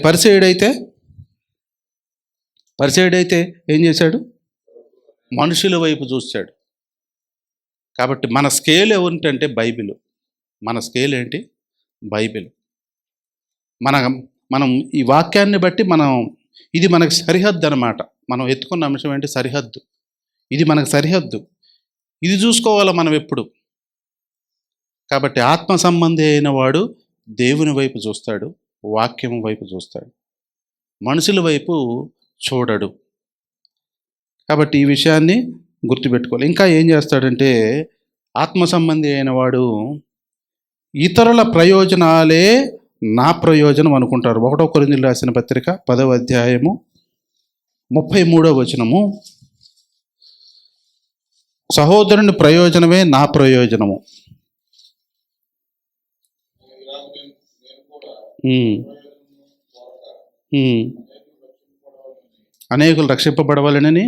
పరిసయ్యుడైతే ఏం చేశాడు? మనుషుల వైపు చూశాడు. కాబట్టి మన స్కేల్ ఏమిటంటే బైబిల్. మన స్కేల్ ఏంటి? బైబిల్. మనం ఈ వాక్యాన్ని బట్టి ఇది మనకు సరిహద్దు అన్నమాట. మనం ఎత్తుకున్న అంశం ఏంటి? సరిహద్దు. ఇది మనకు సరిహద్దు. ఇది చూసుకోవాలి మనం ఎప్పుడు. కాబట్టి ఆత్మ సంబంధి అయిన వాడు దేవుని వైపు చూస్తాడు, వాక్యం వైపు చూస్తాడు, మనుషుల వైపు చూడడు. కాబట్టి ఈ విషయాన్ని గుర్తుపెట్టుకోవాలి. ఇంకా ఏం చేస్తాడంటే ఆత్మ సంబంధి అయిన వాడు ఇతరుల ప్రయోజనాలే నా ప్రయోజనం అనుకుంటారు. 1 కొరింథీయులకు రాసిన పత్రిక 10వ అధ్యాయము 33వ వచనము, సహోదరుని ప్రయోజనమే నా ప్రయోజనము. అనేకులు రక్షింపబడవాలని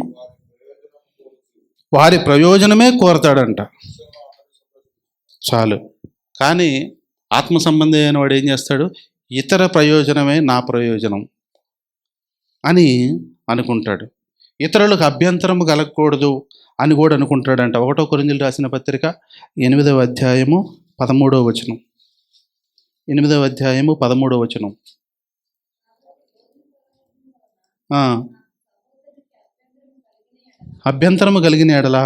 వారి ప్రయోజనమే కోరతాడంట. చాలు. కానీ ఆత్మ సంబంధి అయిన వాడు ఏం చేస్తాడు? ఇతర ప్రయోజనమే నా ప్రయోజనం అని అనుకుంటాడు. ఇతరులకు అభ్యంతరము కలగకూడదు అని కూడా అనుకుంటాడంట. 1 కొరింథీయులకు రాసిన పత్రిక 8వ అధ్యాయము 13వ వచనం. 8వ అధ్యాయము 13వ వచనం. అభ్యంతరము కలిగిన ఎడల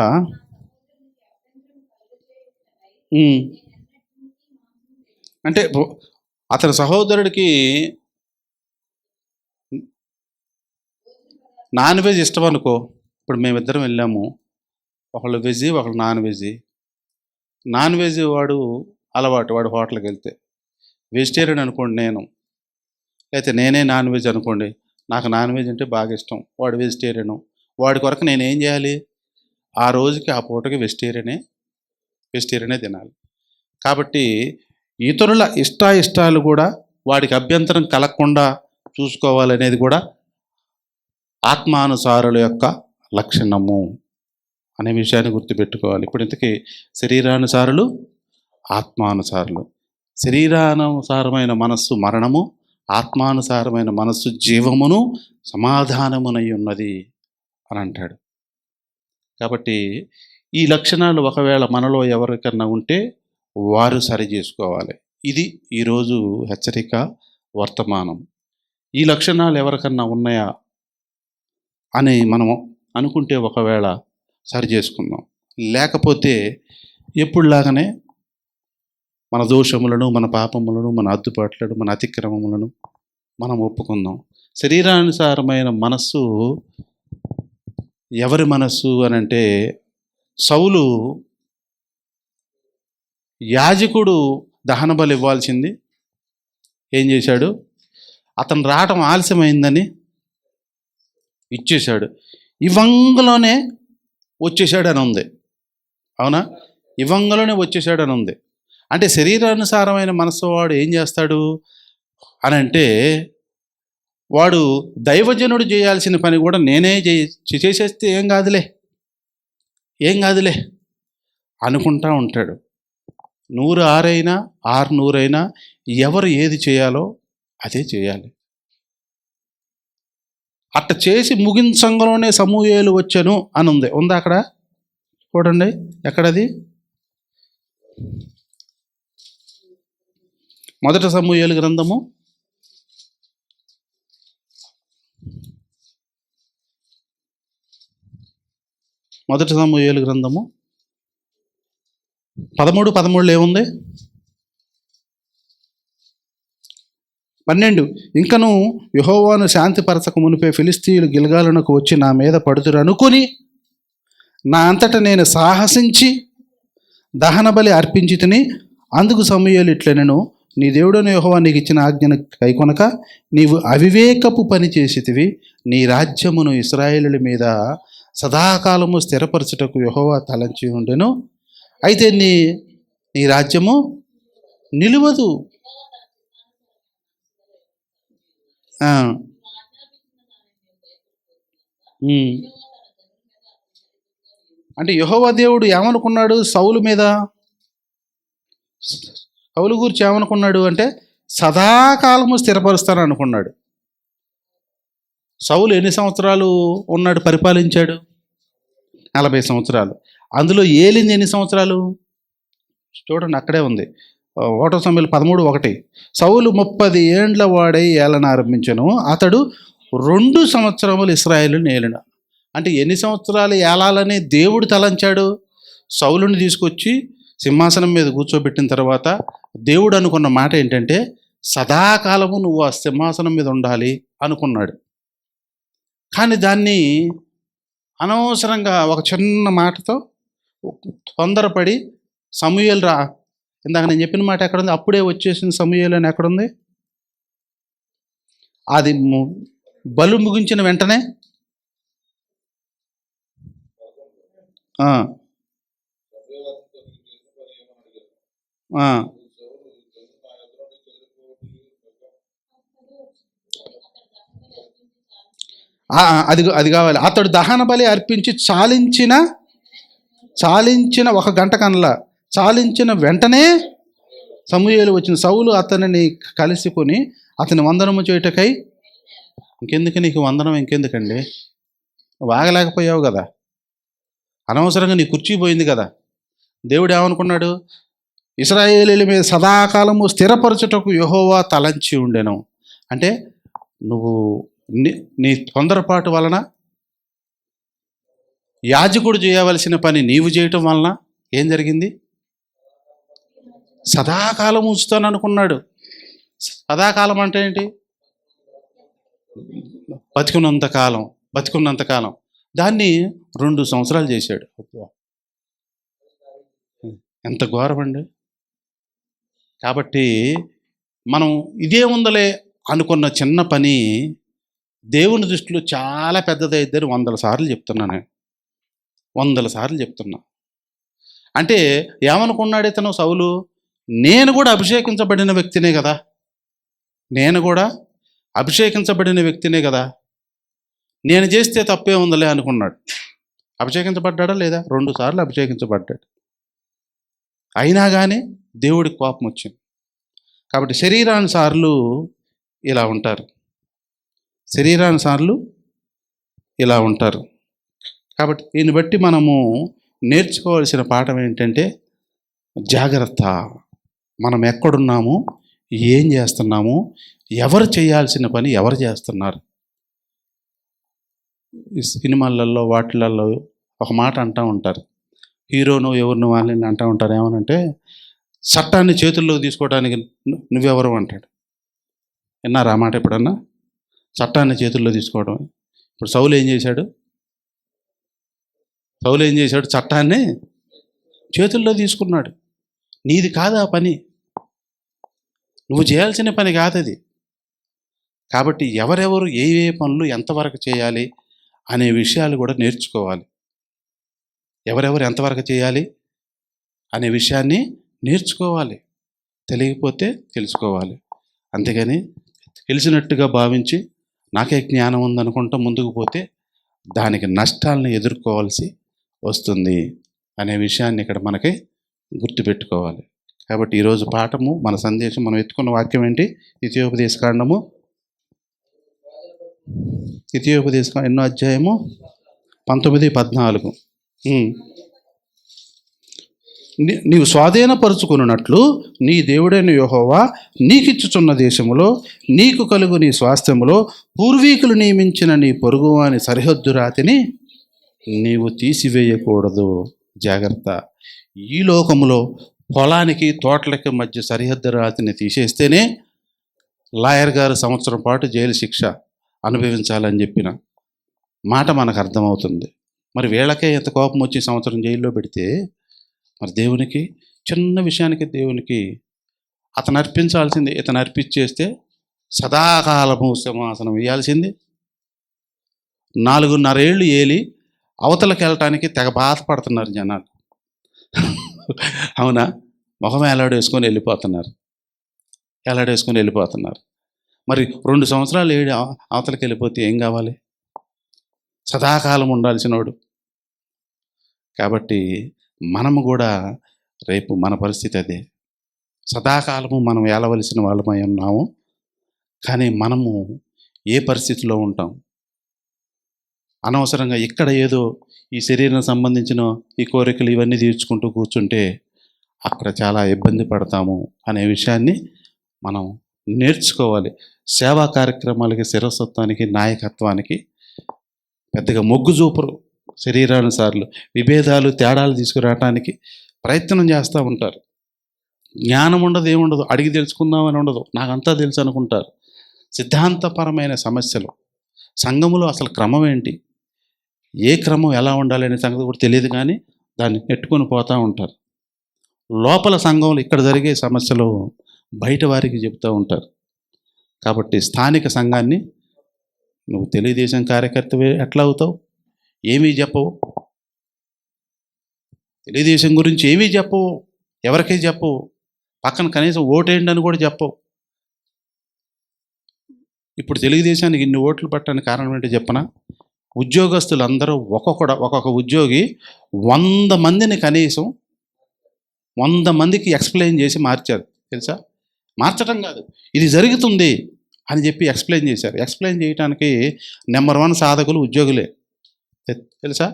అంటే అతని సహోదరుడికి నాన్ వెజ్ ఇష్టం అనుకో. ఇప్పుడు మేమిద్దరం వెళ్ళాము, ఒకళ్ళు వెజ్, ఒకళ్ళు నాన్ వెజ్. నాన్ వెజ్ వాడు అలవాటు, వాడు హోటల్కి వెళ్తే. వెజిటేరియన్ అనుకోండి నేను, అయితే నేనే నాన్ వెజ్ అనుకోండి, నాకు నాన్ వెజ్ అంటే బాగా ఇష్టం, వాడు వెజిటేరియను. వాడి కొరకు నేను ఏం చేయాలి? ఆ రోజుకి ఆ పూటకి వెజిటేరియనే తినాలి. కాబట్టి ఇతరుల ఇష్టాలు కూడా వాడికి అభ్యంతరం కలగకుండా చూసుకోవాలనేది కూడా ఆత్మానుసారుల యొక్క లక్షణము అనే విషయాన్ని గుర్తుపెట్టుకోవాలి. ఇప్పుడు ఇంతకీ శరీరానుసారులు, ఆత్మానుసారులు. శరీరానుసారమైన మనస్సు మరణము, ఆత్మానుసారమైన మనస్సు జీవమును సమాధానమునై ఉన్నది అని అంటాడు. కాబట్టి ఈ లక్షణాలు ఒకవేళ మనలో ఎవరికన్నా ఉంటే వారు సరి చేసుకోవాలి. ఇది ఈరోజు హెచ్చరిక వర్తమానం. ఈ లక్షణాలు ఎవరికన్నా ఉన్నాయా అని మనం అనుకుంటే ఒకవేళ సరి చేసుకుందాం. లేకపోతే ఎప్పుడులాగానే మన దోషములను, మన పాపములను, మన అద్దుబాట్లను, మన అతిక్రమములను మనం ఒప్పుకుందాం. శరీరానుసారమైన మనస్సు ఎవరి మనస్సు అని అంటే, సౌలు యాజకుడు దహన బలి ఇవ్వాల్సింది ఏం చేశాడు? అతను రావటం ఆలస్యమైందని ఇచ్చేశాడు. ఇవంగలోనే వచ్చేసాడని ఉంది. అవునా? ఇవంగలోనే వచ్చేసాడని ఉంది. అంటే శరీరానుసారమైన మనసు వాడు ఏం చేస్తాడు అని అంటే, వాడు దైవజనుడు చేయాల్సిన పని కూడా నేనే చేసేస్తే ఏం కాదులే అనుకుంటా ఉంటాడు. 100 6 6 100 ఎవరు ఏది చేయాలో అదే చేయాలి. అట్ట చేసి ముగించంగానే సమూయేలు వచ్చెను అని ఉంది. ఉందా అక్కడ? చూడండి ఎక్కడది? మొదటి సమూయేలు గ్రంథము 13 ఏముంది? 12 ఇంకను యెహోవాను శాంతిపరచక మునిపే ఫిలిష్తీయులు గిల్గాలునకు వచ్చి నా మీద పడుతురు అనుకుని నా అంతటా నేను సాహసించి దహన బలి అర్పించి తిని, అందుకు సమూయేలు ఇట్లనెను, నీ దేవుడైన యెహోవా నీకు ఇచ్చిన ఆజ్ఞను కైకొనక నీవు అవివేకపు పని చేసితివి. నీ రాజ్యమును ఇశ్రాయేలుల మీద సదాకాలము స్థిరపరచుటకు యెహోవా తలంచి ఉండెను. అయితే నీ రాజ్యము నిలువదు. అంటే యెహోవా దేవుడు ఏమనుకున్నాడు సౌలు మీద? సౌలు గురించి ఏమనుకున్నాడు అంటే సదాకాలము స్థిరపరుస్తాను అనుకున్నాడు. సౌలు ఎన్ని సంవత్సరాలు ఉన్నాడు, పరిపాలించాడు? 40 సంవత్సరాలు. అందులో ఏలింది ఎన్ని సంవత్సరాలు? చూడండి అక్కడే ఉంది. 1 సమూయేలు 13:1 సౌలు 30 ఏండ్ల వాడై ఏలన ఆరంభించెను. అతడు 2 సంవత్సరములు ఇశ్రాయేలును ఏలిన. అంటే ఎన్ని సంవత్సరాలు ఏలాలని దేవుడు తలంచాడు? సౌలుని తీసుకొచ్చి సింహాసనం మీద కూర్చోబెట్టిన తర్వాత దేవుడు అనుకున్న మాట ఏంటంటే సదాకాలము నువ్వు ఆ సింహాసనం మీద ఉండాలి అనుకున్నాడు. కానీ దాన్ని అనవసరంగా ఒక చిన్న మాటతో తొందరపడి సమూయేలు ఇందాక నేను చెప్పిన మాట ఎక్కడుంది? అప్పుడే వచ్చేసిన సమూయేలు అని ఎక్కడుంది? అది బలు ముగించిన వెంటనే అది కావాలి. అతడు దహన బలి అర్పించి చాలించిన 1 గంట కనలా చాలించిన వెంటనే సమూయేలు వచ్చిన. సౌలు అతనిని కలుసుకొని అతని వందనము చేయుటకై, ఇంకెందుకు నీకు వందనం, ఇంకెందుకండి, నువ్వు ఆగలేకపోయావు కదా, అనవసరంగా నీ కుర్చీ పోయింది కదా. దేవుడు ఏమనుకున్నాడు? ఇశ్రాయేలీయుల మీద సదాకాలము స్థిరపరచుటకు యెహోవా తలంచి ఉండెను. అంటే నువ్వు నీ తొందరపాటు వలన, యాజకుడు చేయవలసిన పని నీవు చేయటం వలన ఏం జరిగింది? సదాకాలం ఉంచుతాను అనుకున్నాడు. సదాకాలం అంటే ఏంటి? బతికున్నంతకాలం. దాన్ని 2 సంవత్సరాలు చేశాడు. ఎంత ఘోరమండి. కాబట్టి మనం ఇదే ఉందలే అనుకున్న చిన్న పని దేవుని దృష్టిలో చాలా పెద్దదైద్దని 100 సార్లు చెప్తున్నాను. 100 సార్లు చెప్తున్నా. అంటే ఏమనుకున్నాడు ఇతను సౌలు? నేను కూడా అభిషేకించబడిన వ్యక్తినే కదా, నేను చేస్తే తప్పే ఉందలే అనుకున్నాడు. అభిషేకించబడ్డా లేదా? 2 సార్లు అభిషేకించబడ్డాడు. అయినా కానీ దేవుడికి కోపం వచ్చింది. కాబట్టి శరీరానుసార్లు ఇలా ఉంటారు. కాబట్టి దీన్ని బట్టి మనము నేర్చుకోవాల్సిన పాఠం ఏంటంటే జాగ్రత్త. మనం ఎక్కడున్నాము, ఏం చేస్తున్నాము, ఎవరు చేయాల్సిన పని ఎవరు చేస్తున్నారు. ఈ సినిమాలలో వాటిలలో ఒక మాట అంటూ ఉంటారు, హీరోను ఎవరిని వాళ్ళని అంటూ ఉంటారు. ఏమనంటే చట్టాన్ని చేతుల్లోకి తీసుకోవడానికి నువ్వెవరు అంటాడు. విన్నారా ఆ మాట ఎప్పుడన్నా? చట్టాన్ని చేతుల్లో తీసుకోవడం. ఇప్పుడు సౌలు ఏం చేశాడు? చట్టాన్ని చేతుల్లో తీసుకున్నాడు. నీది కాదు ఆ పని, నువ్వు చేయాల్సిన పని కాదు అది. కాబట్టి ఎవరెవరు ఏ పనులు ఎంతవరకు చేయాలి అనే విషయాలు కూడా నేర్చుకోవాలి. ఎవరెవరు ఎంతవరకు చేయాలి అనే విషయాన్ని నేర్చుకోవాలి. తెలియకపోతే తెలుసుకోవాలి. అంతేగాని తెలిసినట్టుగా భావించి నాకే జ్ఞానం ఉందనుకుంటూ ముందుకు పోతే దానికి నష్టాలను ఎదుర్కోవాల్సి వస్తుంది అనే విషయాన్ని ఇక్కడ మనకి గుర్తుపెట్టుకోవాలి. కాబట్టి ఈరోజు పాఠము, మన సందేశం, మనం ఎత్తుకున్న వాక్యం ఏంటి? ద్వితీయోపదేశకాండము ఎన్నో అధ్యాయము? 19, 14. నీవు స్వాధీనపరుచుకున్నట్లు నీ దేవుడైన యెహోవా నీకిచ్చుచున్న దేశములో నీకు కలుగు నీ స్వాస్థ్యములో పూర్వీకులు నియమించిన నీ పొరుగువాని సరిహద్దు రాతిని నీవు తీసివేయకూడదు. జాగ్రత్త. ఈ లోకములో పొలానికి తోటలకి మధ్య సరిహద్దు రాతిని తీసేస్తేనే లాయర్ గారు సంవత్సరం పాటు జైలు శిక్ష అనుభవించాలని చెప్పిన మాట మనకు అర్థమవుతుంది. మరి వీళ్ళకే ఎంత కోపం వచ్చి సంవత్సరం జైల్లో పెడితే మరి దేవునికి, చిన్న విషయానికి దేవునికి అతను అర్పించాల్సింది ఇతను అర్పించేస్తే సదాకాలము సింహాసనం వేయాల్సింది. 4.5 ఏళ్ళు ఏలి అవతలకి వెళ్ళటానికి తెగ బాధపడుతున్నారు జనాలు. అవునా? మొహం ఎలాడేసుకొని వెళ్ళిపోతున్నారు. మరి 2 సంవత్సరాలు ఏడి అవతలకి వెళ్ళిపోతే ఏం కావాలి? సదాకాలం ఉండాల్సినోడు. కాబట్టి మనము కూడా రేపు మన పరిస్థితి అదే. సదాకాలము మనం ఏలవలసిన వాళ్ళమై ఉన్నాము. కానీ మనము ఏ పరిస్థితిలో ఉంటాం? అనవసరంగా ఇక్కడ ఏదో ఈ శరీరం సంబంధించిన ఈ కోరికలు ఇవన్నీ తీర్చుకుంటూ కూర్చుంటే అక్కడ చాలా ఇబ్బంది పడతాము అనే విషయాన్ని మనం నేర్చుకోవాలి. సేవా కార్యక్రమాలకి, శిరస్వత్వానికి, నాయకత్వానికి పెద్దగా మొగ్గు చూపరు. శరీరానుసార్లు విభేదాలు, తేడాలు తీసుకురావటానికి ప్రయత్నం చేస్తూ ఉంటారు. జ్ఞానం ఉండదు, ఏముండదు, అడిగి తెలుసుకుందామని ఉండదు, నాకంతా తెలుసు అనుకుంటారు. సిద్ధాంతపరమైన సమస్యలు, సంఘములో అసలు క్రమం ఏంటి, ఏ క్రమం ఎలా ఉండాలి అనే సంగతి కూడా తెలియదు, కానీ దాన్ని నెట్టుకొని పోతూ ఉంటారు. లోపల సంఘంలో ఇక్కడ జరిగే సమస్యలు బయట వారికి చెప్తూ ఉంటారు. కాబట్టి స్థానిక సంఘాన్ని నువ్వు తెలుగుదేశం కార్యకర్తవే ఎట్లా అవుతావు? ఏమీ చెప్పవు. తెలుగుదేశం గురించి ఏమీ చెప్పవు, ఎవరికీ చెప్పవు. పక్కన కనీసం ఓటేయండి అని కూడా చెప్పవు. ఇప్పుడు తెలుగుదేశానికి ఇన్ని ఓట్లు పట్టడానికి కారణం ఏంటో చెప్పనా? ఉద్యోగస్తులందరూ ఒక్కొక్క ఉద్యోగి 100 మందిని, కనీసం 100 మందికి ఎక్స్ప్లెయిన్ చేసి మార్చారు. తెలుసా? మార్చడం కాదు, ఇది జరుగుతుంది అని చెప్పి ఎక్స్ప్లెయిన్ చేశారు. ఎక్స్ప్లెయిన్ చేయడానికి నెంబర్ 1 సాధకులు ఉద్యోగులే. తెలుసా?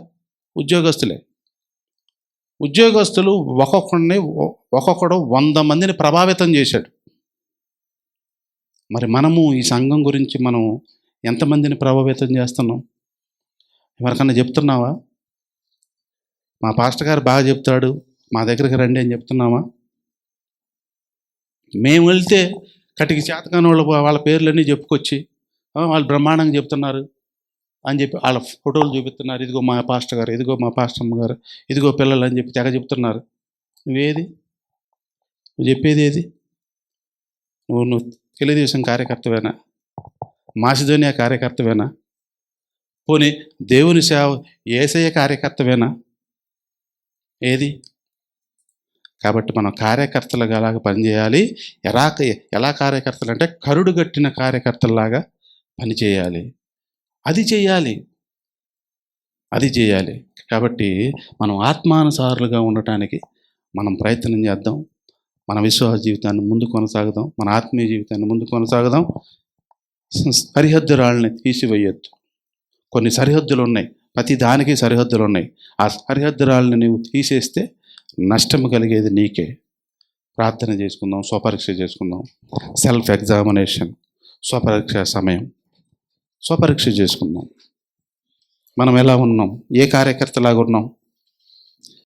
ఉద్యోగస్తులు ఒక్కొక్కడు 100 మందిని ప్రభావితం చేశాడు. మరి మనము ఈ సంఘం గురించి మనం ఎంతమందిని ప్రభావితం చేస్తున్నాం? ఎవరికన్నా చెప్తున్నావా? మా పాస్టర్ గారు బాగా చెప్తాడు, మా దగ్గరికి రండి అని చెప్తున్నావా? మేము వెళ్తే కటికి చేతకాని వాళ్ళ పేర్లన్నీ చెప్పుకొచ్చి వాళ్ళు బ్రహ్మాండంగా చెప్తున్నారు అని చెప్పి వాళ్ళ ఫోటోలు చూపిస్తున్నారు. ఇదిగో మా పాస్టర్ గారు, ఇదిగో మా పాస్టమ్మ గారు, ఇదిగో పిల్లలు అని చెప్పి తెగ చెప్తున్నారు. నువ్వు చెప్పేది ఏది? నువ్వు తెలుగుదేశం కార్యకర్తవేనా? మాసిధోనియా కార్యకర్తవేనా? పోనీ దేవుని సేవ యేసయ్య కార్యకర్తవేనా? ఏది? కాబట్టి మనం కార్యకర్తలుగా అలాగా పనిచేయాలి. ఎలా కార్యకర్తలు అంటే కరుడు గట్టిన కార్యకర్తలాగా పనిచేయాలి. అది చేయాలి. కాబట్టి మనం ఆత్మానుసారులుగా ఉండటానికి మనం ప్రయత్నం చేద్దాం. మన విశ్వాస జీవితాన్ని ముందు కొనసాగుదాం, మన ఆత్మీయ జీవితాన్ని ముందు కొనసాగుదాం. సరిహద్దు రాళ్ళని తీసివేయొద్దు. కొన్ని సరిహద్దులు ఉన్నాయి, ప్రతి దానికి సరిహద్దులు ఉన్నాయి. ఆ సరిహద్దు రాళ్ళని నువ్వు తీసేస్తే నష్టం కలిగేది నీకే. ప్రార్థన చేసుకుందాం, స్వపరీక్ష చేసుకుందాం. సెల్ఫ్ ఎగ్జామినేషన్, స్వపరీక్ష సమయం, స్వపరీక్ష చేసుకుందాం. మనం ఎలా ఉన్నాం? ఏ కార్యకర్తలాగా ఉన్నాం?